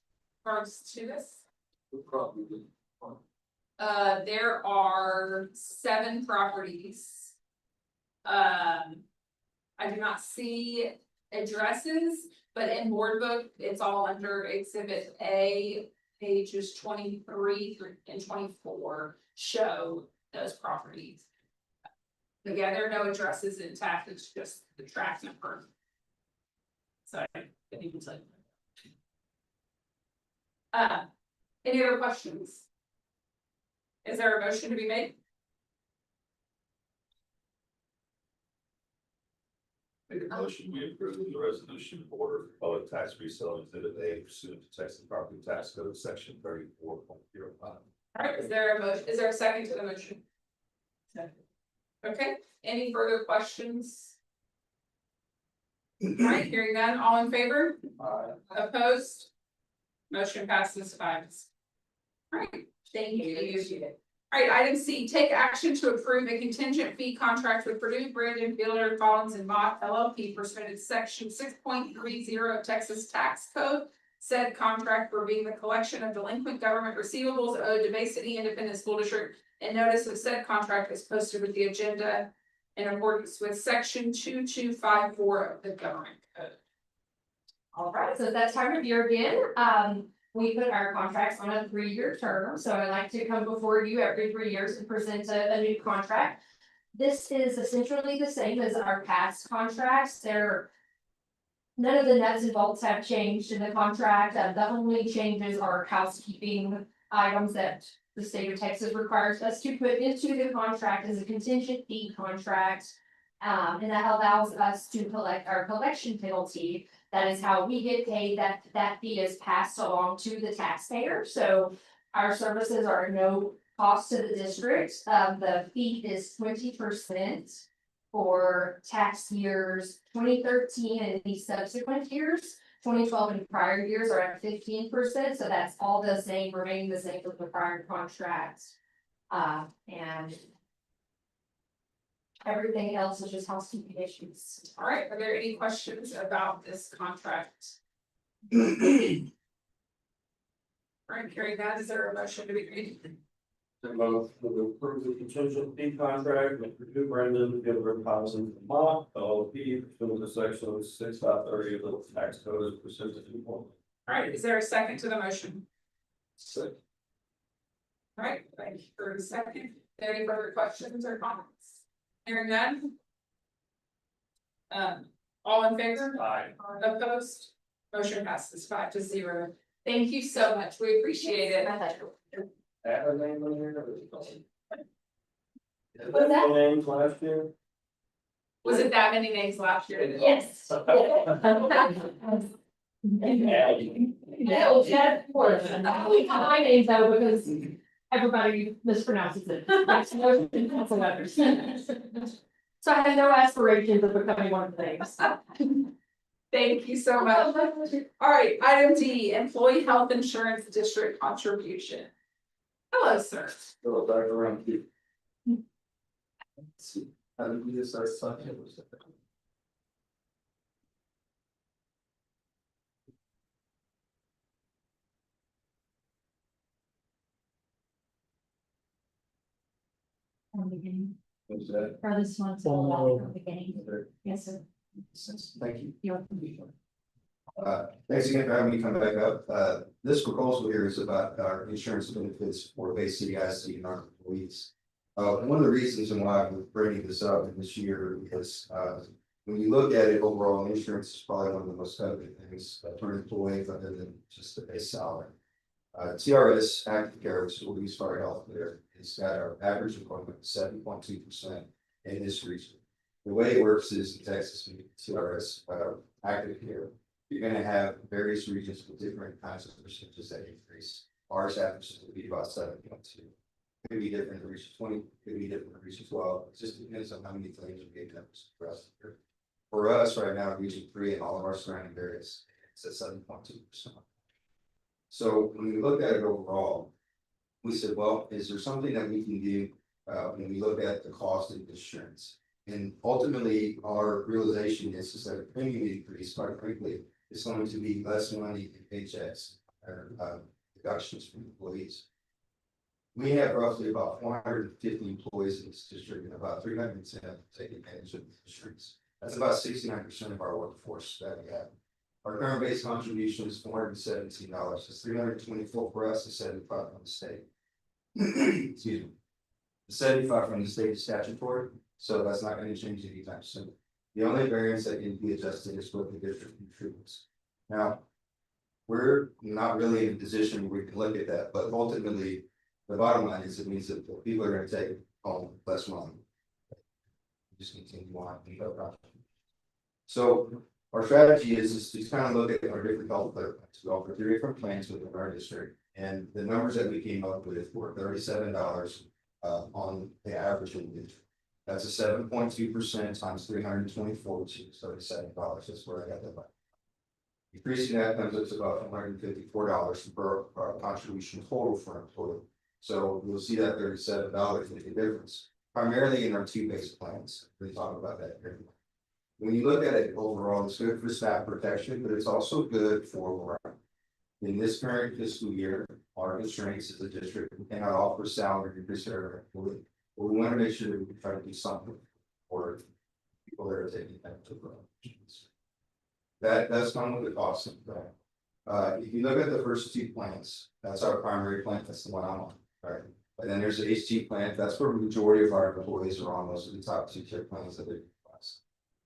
Regards to this? There are 7 properties. I do not see addresses, but in board book, it's all under exhibit A, pages 23 and 24 show those properties. But yeah, there are no addresses intact, it's just the track number. So I think it's like. Any other questions? Is there a motion to be made? Make a motion, we approve the resolution of order for public tax resale exhibit A pursuant to Texas Property Tax Code section 34.05. All right, is there a motion, is there a second to the motion? Second. Okay, any further questions? All right, hearing none, all in favor? Opposed? Motion passes 5. All right, thank you. All right, item C, take action to approve a contingent fee contract with Purdue, Brandon, Fielder, Collins, and Mott LLP pursuant to section 6.30 of Texas Tax Code. Said contract for being the collection of delinquent government receivables owed to Bay City Independent School District, and notice of said contract is posted with the agenda in accordance with section 2254 of the government code. All right, so that time of year again, we put our contracts on a 3-year term, so I like to come before you every 3 years and present a new contract. This is essentially the same as our past contracts. None of the nuts and bolts have changed in the contract. The only changes are housekeeping items that the state of Texas requires us to put into the contract as a contingent fee contract. And that allows us to collect our collection penalty. That is how we get paid. That fee is passed along to the taxpayer. So our services are no cost to the district. The fee is 20% for tax years 2013 and the subsequent years. 2012 and prior years are at 15%. So that's all the same, remaining the same with the prior contracts. And everything else is just housekeeping issues. All right, are there any questions about this contract? All right, carrying that, is there a motion to be made? Move to approve the contingent fee contract with Purdue, Brandon, Fielder, Collins, and Mott LLP pursuant to section 6.30 of the tax code as presented in full. All right, is there a second to the motion? Second. All right, thank you for the second. Any further questions or comments? Hearing none. All in favor? Aye. Opposed? Motion passes 5-0. Thank you so much. We appreciate it. Add her name on here. What's that? Names last year. Was it that many names last year? Yes. Yeah, of course. We have my name though, because everybody mispronounces it. That's most council members. So I have no aspirations of becoming one of the names. Thank you so much. All right, item D, employee health insurance district contribution. Hello, sir. Go back around to you. How did we just start talking? From the beginning, What's that? or this one's all about from the beginning. Yes, sir. Thank you. You're Thanks again for having me come back up. This proposal here is about our insurance benefits for BCISD and our employees. One of the reasons and why we're bringing this up in this year is, when you look at it overall, insurance is probably one of the most coveted things for an employee other than just the base salary. TRS Active Care, which is what we started off there, it's got our average employment 7.2% in this region. The way it works is in Texas, with TRS Active Care, you're gonna have various regions with different kinds of percentages that increase. Ours happens to be about 7.2. Could be different in region 20, could be different in region 12. It just depends on how many claims are being done for us. For us right now, region 3 and all of our surrounding areas, it's at 7.2%. So when we look at it overall, we said, well, is there something that we can do when we look at the cost of insurance? And ultimately, our realization is that a premium increase, quite frankly, is going to be less money in paychecks or deductions from employees. We have roughly about 450 employees in this district and about 310 take advantage of insurance. That's about 69% of our workforce that we have. Our current base contribution is $417. It's $324 for us and $75 from the state. Excuse me. The 75 from the state is statutory, so that's not going to change anytime soon. The only variance that can be adjusted is what the district contributes. Now, we're not really in a position where we can look at that, but ultimately, the bottom line is it means that people are going to take home less money. Just continue on. So our strategy is to kind of look at our different health plans. We offer 3 different plans within our district, and the numbers that we came up with were $37 on the average individual. That's a 7.2% times 324, which is $37. That's where I got that by. Increasing that comes up to about $154 per contribution total for an employee. So you'll see that $37 make a difference, primarily in our 2 base plans. We talk about that here. When you look at it overall, it's good for staff protection, but it's also good for morale. In this current fiscal year, our constraints as a district cannot offer salary increase to our employees. But we want to make sure that we try to do something for people that are taking advantage of opportunities. That does come with a cost of that. If you look at the first 2 plans, that's our primary plan. That's the one I'm on, right? And then there's the HT plan. That's where the majority of our employees are on. Those are the top 2 tier plans that they request.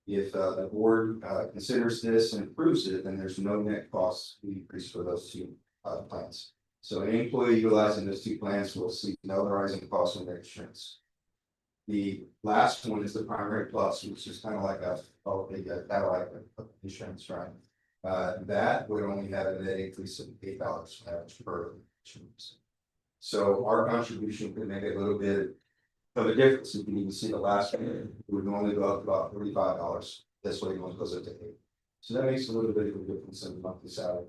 If the board considers this and approves it, then there's no net cost increase for those 2 plans. So any employee utilizing those 2 plans will see no rising costs on their insurance. The last one is the primary plus, which is kind of like a satellite insurance, right? That would only have a net increase of $8 per insurance. So our contribution could make a little bit of a difference. You can even see the last one, it would normally go up about $35. This way, one goes up to $8. So that makes a little bit of a difference in the monthly salary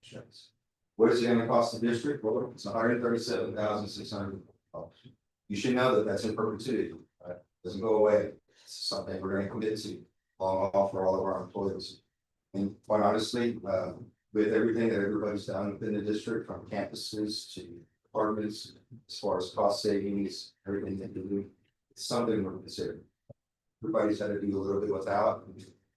insurance. What is it going to cost the district? Well, it's $137,600. You should know that that's in perpetuity, right? It doesn't go away. It's something we're going to commit to long haul for all of our employees. And quite honestly, with everything that everybody's done within the district, from campuses to departments, as far as cost savings, everything that they do, it's something we're considering. Everybody's had to do a little bit without.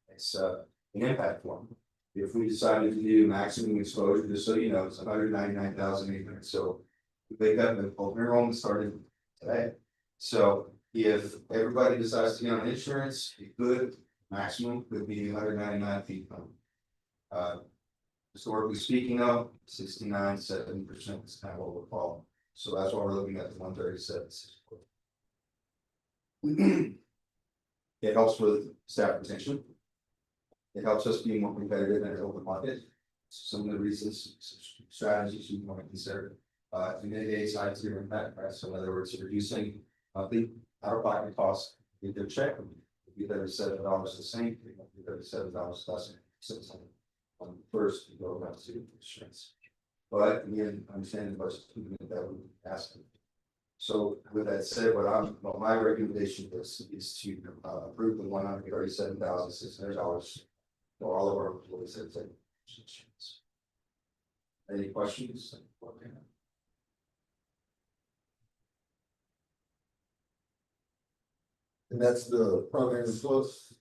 It's an impact for them. If we decided to do maximum exposure, just so you know, it's 199,800. So we wake up and open enrollment started today. So if everybody decides to get on insurance, it could maximum could be 199 feet from. Historically speaking, though, 69.7% is kind of what we're calling. So that's why we're looking at the 137. It helps with staff retention. It helps us be more competitive in an open market. Some of the reasons, strategies you want to consider. To mitigate side tier impact, right? So in other words, reducing the out-of-pocket costs, get their check, be $37 the same, be $37 less. First, you go back to insurance. But again, understanding the budget that we ask them. So with that said, what my recommendation is to approve the $137,600 for all of our employees that take insurance. Any questions? And that's the primary plus.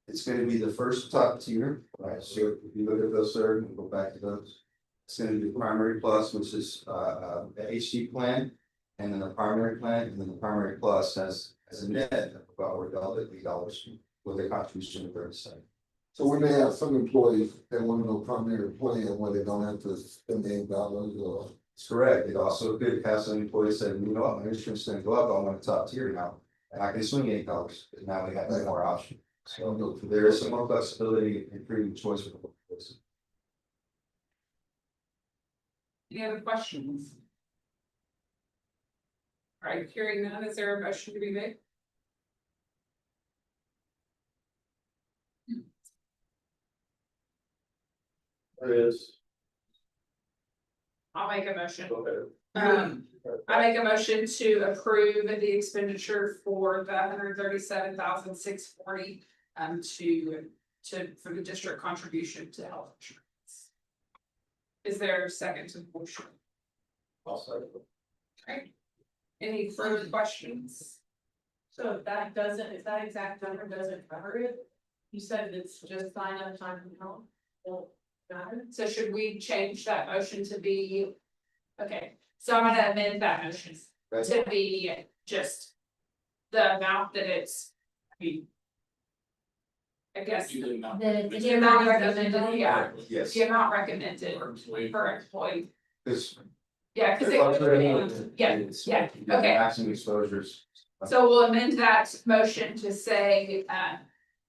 It's gonna be the first top tier, right? So if you look at those, sir, and go back to those. It's gonna be primary plus, which is the HD plan, and then the primary plan, and then the primary plus has a net of about $8 with a contribution of 30 cents. So we may have some employees that want to know primary plan where they don't have to spend $8 or. It's correct. It also could have some employees say, you know what, my insurance is gonna go up, I want a top tier now. And I can swing $8, because now we have more option. So there is some more flexibility and freedom of choice for the employees. Any other questions? All right, hearing none, is there a motion to be made? There is. I'll make a motion. Okay. I make a motion to approve the expenditure for the $137,640 for the district contribution to health insurance. Is there a second to the motion? I'll second. Right. Any further questions? So if that doesn't, if that exact number doesn't cover it, you said it's just sign up time from home. Well, So should we change that motion to be? Okay, so I'm gonna amend that motion to be just the amount that it's. I guess. You did not. The amount recommended, yeah, Yes. the amount recommended Per employee. per employee, This. yeah, cause it. Yeah, okay. Maximum exposures. So we'll amend that motion to say,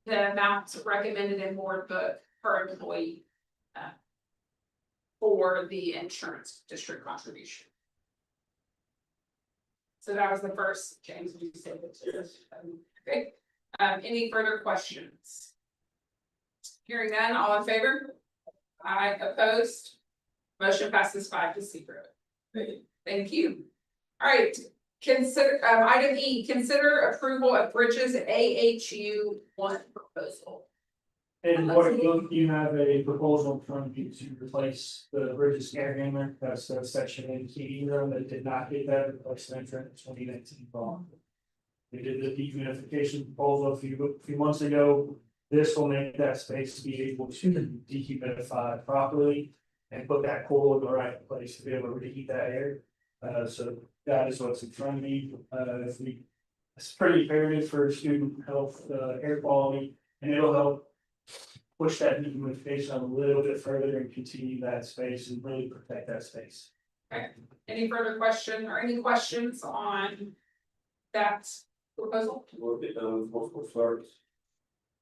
the amounts recommended in board book per employee. For the insurance district contribution. So that was the first change you said. Okay, any further questions? Hearing none, all in favor? Aye, opposed? Motion passes 5-0. Thank you. All right, consider, item E, consider approval of Bridges AHU 1 proposal. And what you have a proposal in front of you to replace the bridges air that's the section in heating room that did not get that replacement in 2019 fall. We did the dehumidification proposal a few months ago. This will make that space be able to dehumidify properly and put that coil in the right place to be able to reheat that air. So that is what's in front of me. It's pretty imperative for student health, air quality, and it'll help push that dehumidification a little bit further and continue that space and really protect that space. Okay, any further question or any questions on that proposal? We'll get done with multiple starts.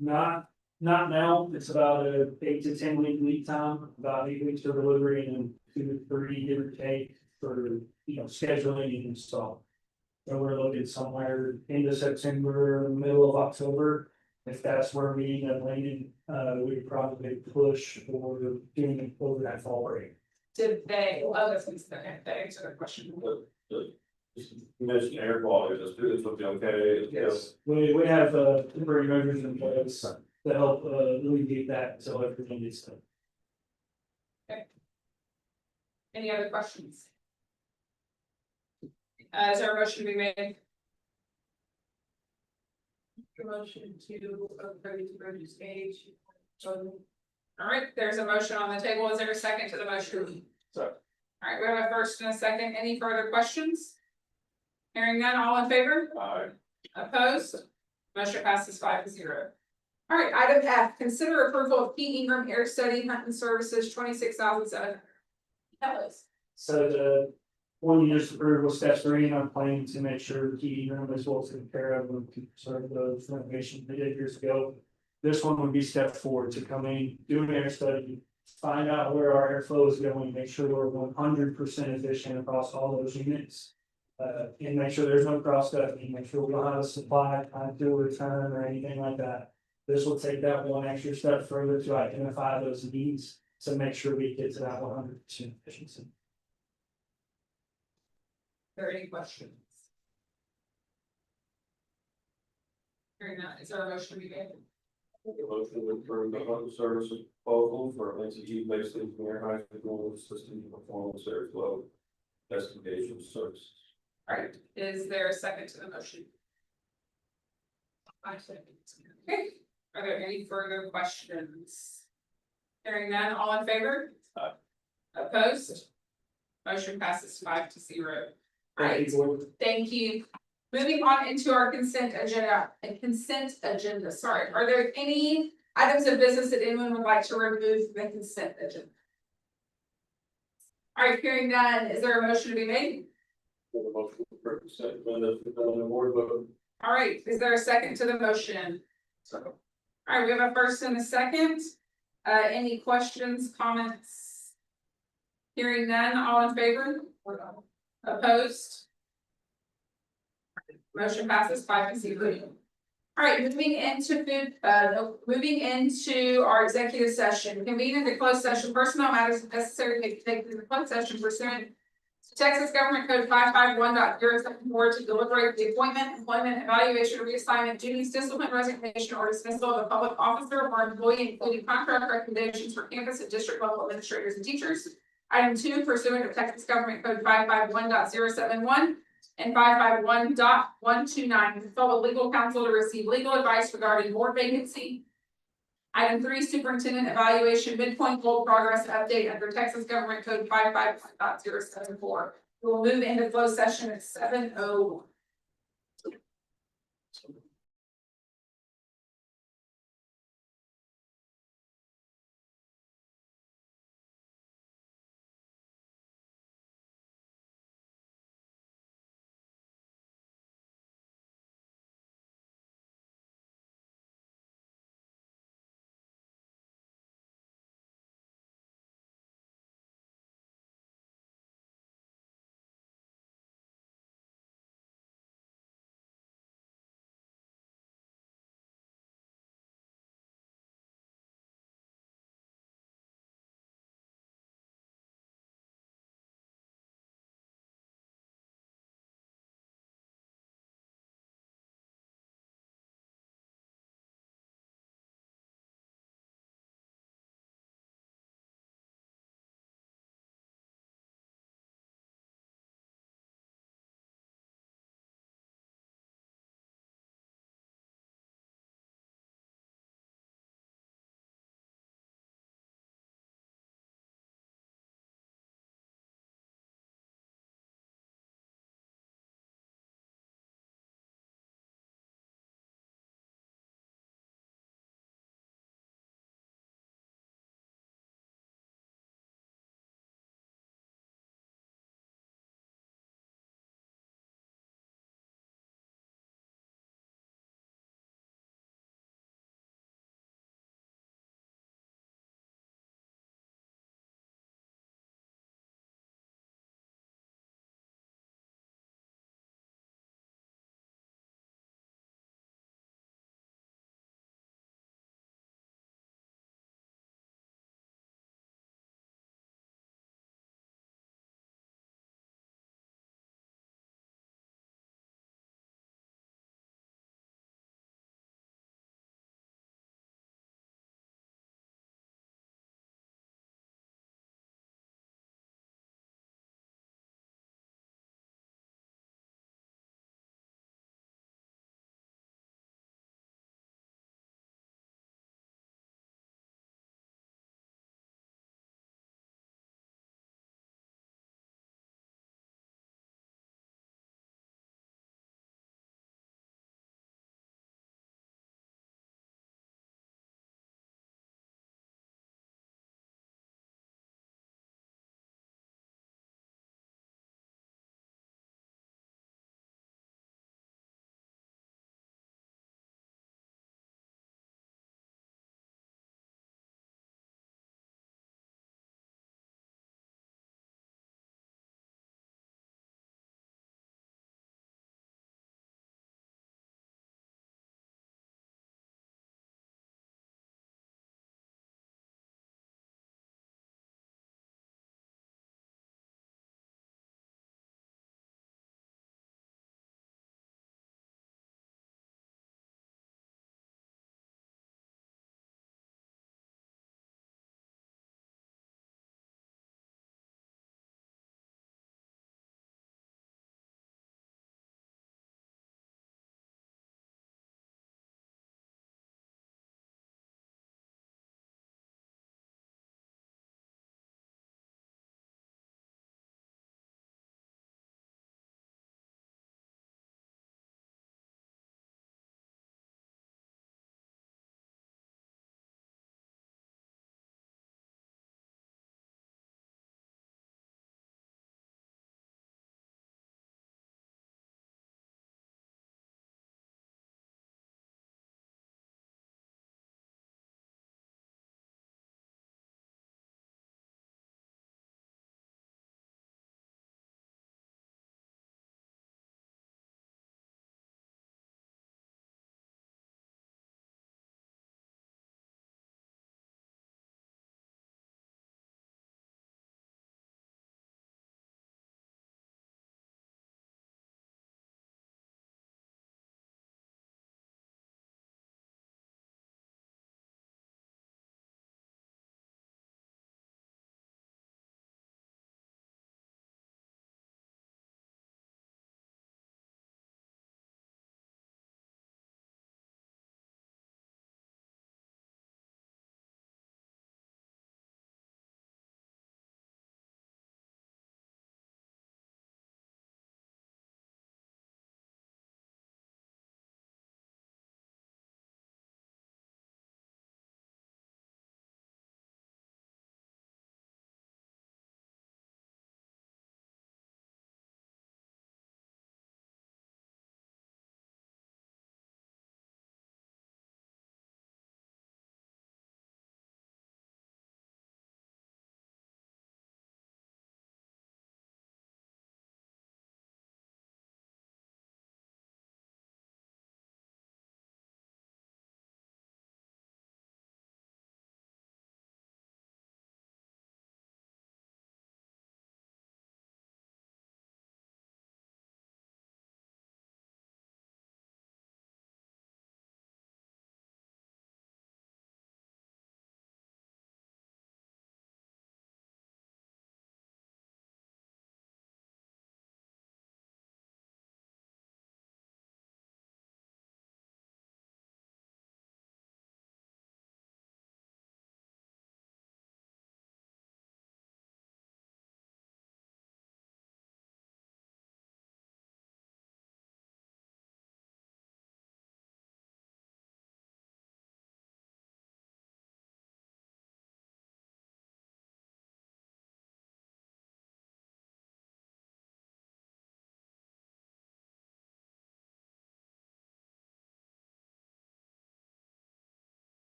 Not now, it's about a 8 to 10 week lead time, about 8 weeks for delivery and 2 to 3 give or take for, scheduling and install. So we're looking somewhere into September, middle of October. If that's where we end up landing, we probably push for doing it over that fall break. Did they, okay, they answered the question. You mentioned air quality, the students would be okay. Yes, we have temporary measures in place to help alleviate that until everything gets done. Any other questions? Is there a motion to be made? Motion to approve Bridges stage. All right, there's a motion on the table. Is there a second to the motion? Second. All right, we have a first and a second. Any further questions? Hearing none, all in favor? Aye. Opposed? Motion passes 5-0. All right, item F, consider approval of P. Ingram Air Study Hunting Services, $26,700. That was. So the one you just approved was step 3, and I'm planning to make sure the key room is well taken care of and sort of the renovation they did years ago. This one would be step 4 to come in, do an air study, find out where our airflow is going, make sure we're 100% efficient across all those units. And make sure there's no cross cutting, make sure we don't have a supply time to return or anything like that. This will take that one extra step further to identify those needs, to make sure we get to that 100% efficiency. Are there any questions? Hearing none, is there a motion to be made? Motion to approve the hunting services proposal for entity based in Air High School System Performance Airflow Investigation Services. All right, is there a second to the motion? I second. Okay, Are there any further questions? Hearing none, all in favor? Aye. Opposed? Motion passes 5-0. Right, Thank you, board. thank you. Moving on into our consent agenda, sorry, are there any items of business that anyone would like to remove from the consent agenda? All right, hearing none, is there a motion to be made? For the motion for consent agenda, on the board vote. All right, is there a second to the motion? Second. All right, we have a first and a second. Any questions, comments? Hearing none, all in favor? Opposed? Motion passes 5-0. All right, moving into our executive session, convening the closed session, personnel matters necessary to take the closed session pursuant to Texas Government Code 551.074 to deliberate the appointment, employment, evaluation, reassignment, duties, discipline, resignation, or dismissal of a public officer or employee, including contract recommendations for campus and district level administrators and teachers. Item 2, pursuant to Texas Government Code 551.071 and 551.129, consult with legal counsel to receive legal advice regarding board vacancy. Item 3, superintendent evaluation midpoint goal progress update under Texas Government Code 551.074. We will move into closed session at 7:01.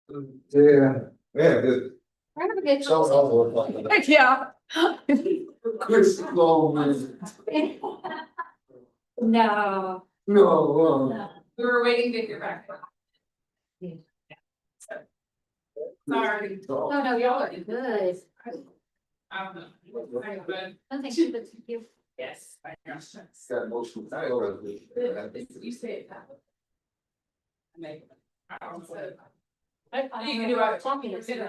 Yeah. Yeah, good. We're gonna get. So, Yeah. Chris Logan. No. No, We were waiting to hear back. Sorry. Oh, no, y'all are good. But Nothing to you. yes. I know. got motion. You say it that way. I make it. I don't say it. You can do other talking. Okay.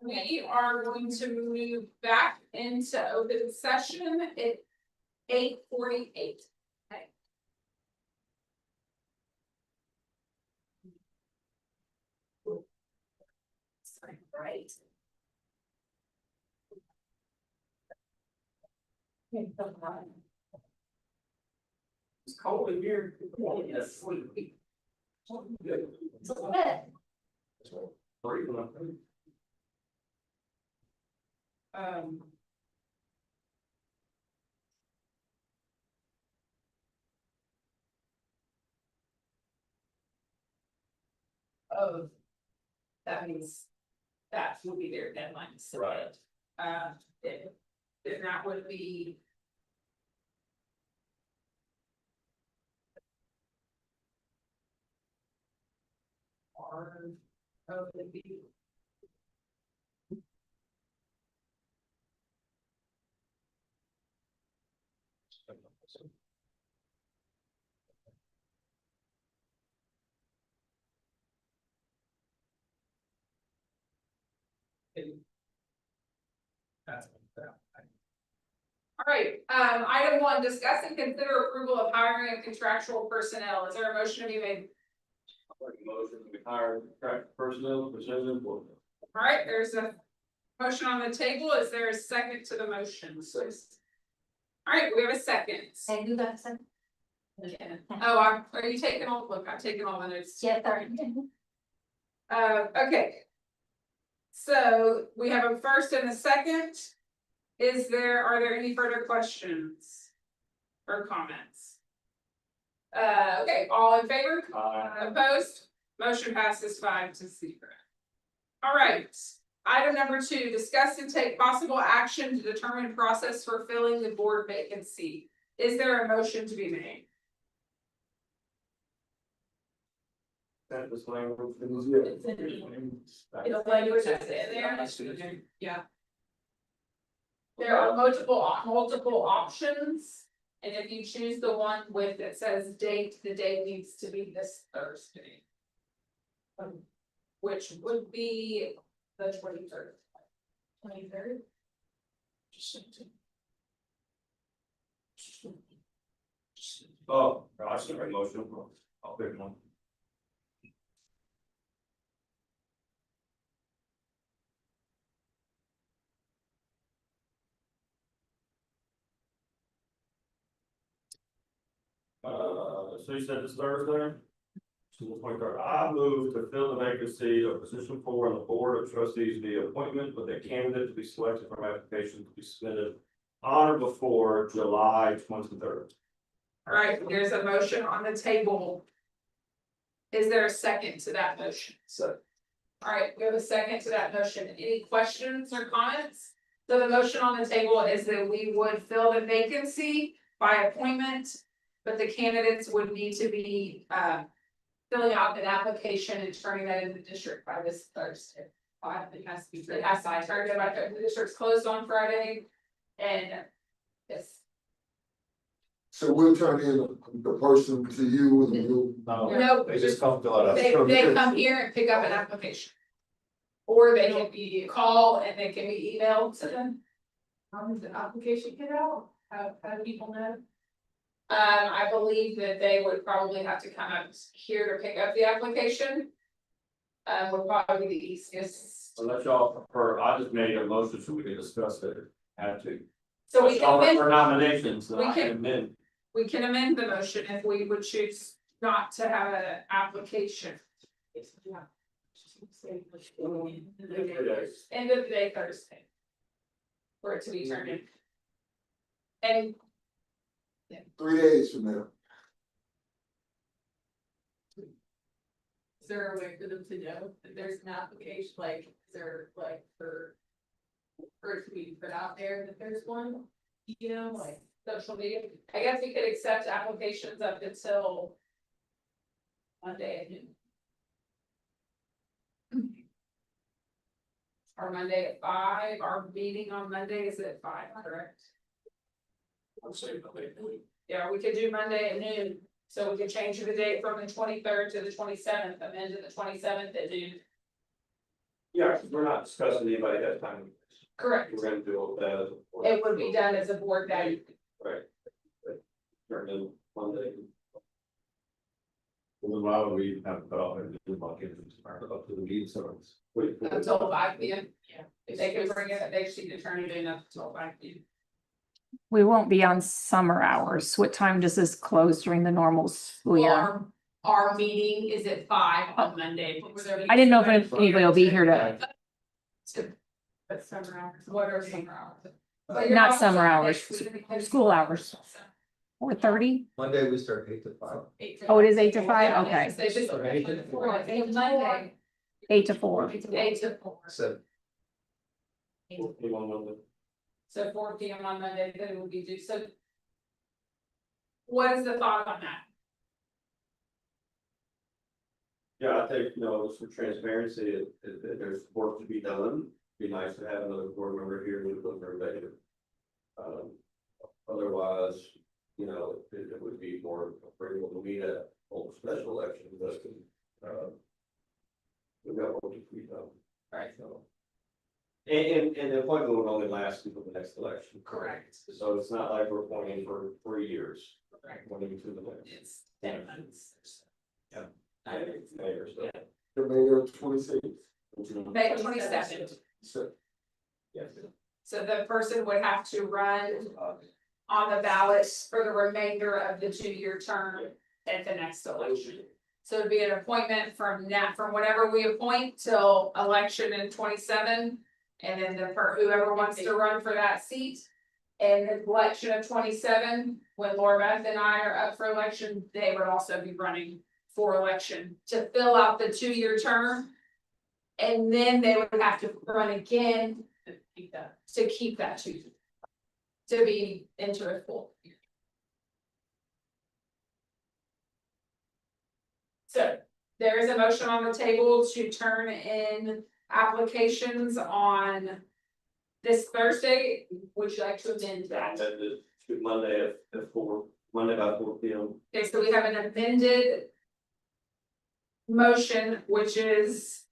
We are going to move back into open session at 8:48. Right. It's cold in here. Yes. Um. Oh. That means that will be their deadline. So Right. Then that would be. Of the B. All right, item 1, discuss and consider approval of hiring of contractual personnel. Is there a motion to be made? Motion to hire contract personnel presented for. All right, there's a motion on the table. Is there a second to the motion? All right, we have a second. And who got some? Oh, are you taking all, look, I'm taking all the notes. Yeah, sorry. Okay. So we have a first and a second. Are there any further questions? Or comments? Okay, all in favor? Opposed? Motion passes 5-0. All right, item number 2, discuss and take possible action to determine process for filling the board vacancy. Is there a motion to be made? That was language. It's language that's in there. Yeah. There are multiple options, and if you choose the one with that says date, the date needs to be this Thursday. Which would be the 23rd. 23rd? Oh, I should write motion. I'll pick one. So you said this Thursday? So the 23rd. I move to fill the vacancy of position 4 on the board of trustees via appointment with a candidate to be selected from applications to be submitted on or before July 23rd. All right, there's a motion on the table. Is there a second to that motion? So. All right, we have a second to that motion. Any questions or comments? So the motion on the table is that we would fill the vacancy by appointment, but the candidates would need to be filling out an application and turning that in the district by this Thursday. It has to be turned by the district's closed on Friday. And yes. So we'll turn in the person to you and you'll. No, They just come fill it out. They come here and pick up an application. Or they can be called and they can be emailed to them. How does the application get out? How do people know? I believe that they would probably have to come up here to pick up the application. Would probably be the easiest. Unless y'all prefer, I just made a motion so we can discuss it, had to. So we Y'all can for amend, nominations, then I can amend. we can amend the motion if we would choose not to have an application. End of the day Thursday. For it to be turned in. And 3 days from now. Is there a way for them to know that there's an application, like, is there like for it to be put out there that there's one? You know, like social media, I guess we could accept applications up until Monday at noon. Or Monday at 5, our meeting on Monday is at 5, correct? I'm saying, Yeah, we could do Monday at noon, so we could change the date from the 23rd to the 27th, amend to the 27th at noon. yeah, 'cause we're not discussing anybody that time. Correct. We're gonna do all that. It would be done as a board day. Right. Turn in Monday. Well, why would we have to put all our new buckets up to the meeting service? Until 5 p.m. Yeah. If they can bring it, they just need to turn it in up until 5 p.m. We won't be on summer hours. What time does this close during the normal school year? Our meeting is at 5 on Monday. I didn't know if anybody will be here to, But summer hours, what are summer hours? not summer hours, school hours. 4:30? Monday, we start 8 to 5. Oh, it is 8 to 5? Okay. It's Monday, 8 to 4. 8 to 4. So, So 4 p.m. on Monday, then it will be due, so. What is the thought on that? Yeah, I think, some transparency, if there's work to be done, be nice to have another board member here with everybody. Otherwise, it would be more agreeable to meet at a special election, but, we've got work to be done. Right. So. And the appointment would only last until the next election. Correct. So it's not like we're appointing for 3 years. Correct. Appointing to the next. It's 10 months. Yeah. Mayor, so. The mayor 26th. May 27th. Yes. So the person would have to run on the ballot for the remainder of the 2-year term at the next election. So it'd be an appointment from whenever we appoint till election in 27. And then for whoever wants to run for that seat. And the election of 27, when Laura Beth and I are up for election, they would also be running for election to fill out the 2-year term. And then they would have to run again to keep that 2 years. To be into a full year. So there is a motion on the table to turn in applications on this Thursday. Would you like to amend that? Monday at 4, Monday by 4 p.m. Okay, so we have an amended motion, which is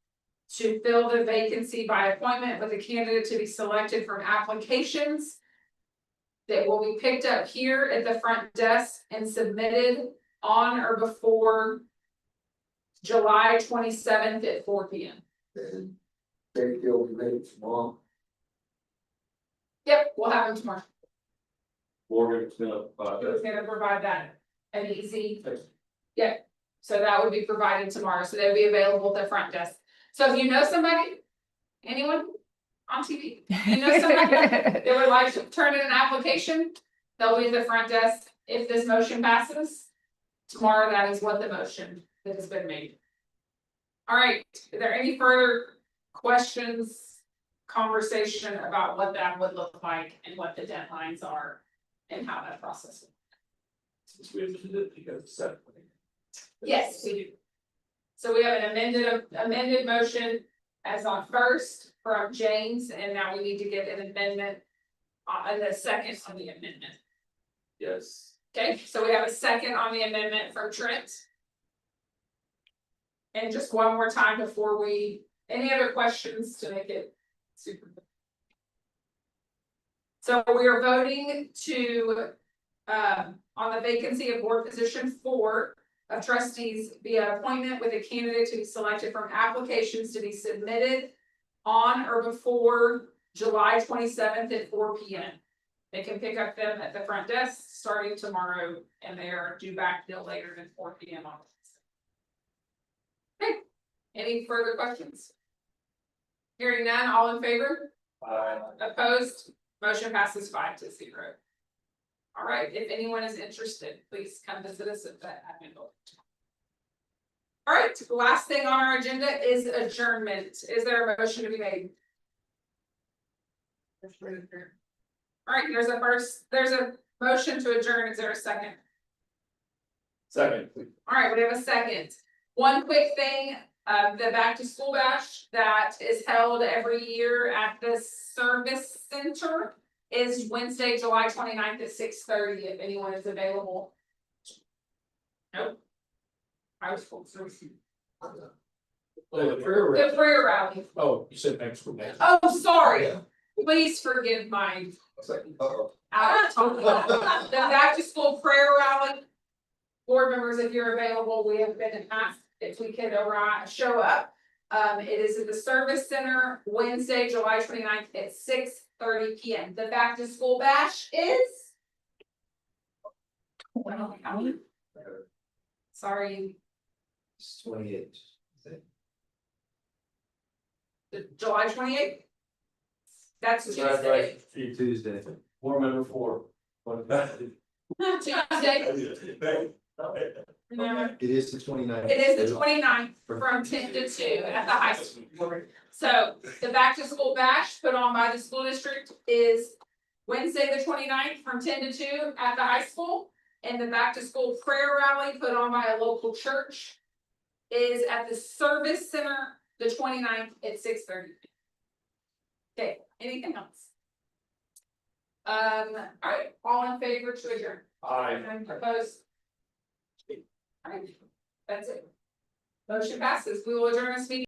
to fill the vacancy by appointment with a candidate to be selected from applications that will be picked up here at the front desk and submitted on or before July 27th at 4 p.m. And they'll be ready tomorrow. Yep, we'll have them tomorrow. Morgan's gonna, It's gonna provide that an easy. Yeah, so that would be provided tomorrow, so they'll be available at the front desk. So if you know somebody, anyone on TV, you know somebody that would like to turn in an application, they'll be at the front desk if this motion passes. Tomorrow, that is what the motion that has been made. All right, are there any further questions, conversation about what that would look like and what the deadlines are and how that process? since we amended it because separately. Yes, we do. So we have an amended motion as on first from James, and now we need to get an amendment. And the second on the amendment. Yes. Okay, so we have a second on the amendment from Trent. And just one more time before any other questions to make it super. So we are voting to, on the vacancy of board position 4 of trustees via appointment with a candidate to be selected from applications to be submitted on or before July 27th at 4 p.m. They can pick up them at the front desk starting tomorrow, and they are due back no later than 4 p.m. on Wednesday. Okay, any further questions? Hearing none, all in favor? Opposed? Motion passes 5-0. All right, if anyone is interested, please come visit us at that admin building. All right, last thing on our agenda is adjournment. Is there a motion to be made? All right, there's a motion to adjourn. Is there a second? Second. All right, we have a second. One quick thing, the back to school bash that is held every year at the service center is Wednesday, July 29th at 6:30, if anyone is available. Nope. I was full service. The prayer The prayer rally. Oh, you said next week. Oh, sorry. Please forgive my It's like, uh-oh. the back to school prayer rally. Board members, if you're available, we have been asked if we could show up. It is at the service center Wednesday, July 29th at 6:30 p.m. The back to school bash is. Sorry, It's 28. July 28th. That's Tuesday. Tuesday. Board member 4. Tuesday. No, It is the 29th. it is the 29th from 10 to 2 at the high school. So the back to school bash put on by the school district is Wednesday, the 29th from 10 to 2 at the high school. And the back to school prayer rally put on by a local church is at the service center, the 29th at 6:30. Okay, anything else? All right, all in favor to adjourn? Aye. Opposed? All right, that's it. Motion passes. We will adjourn this meeting.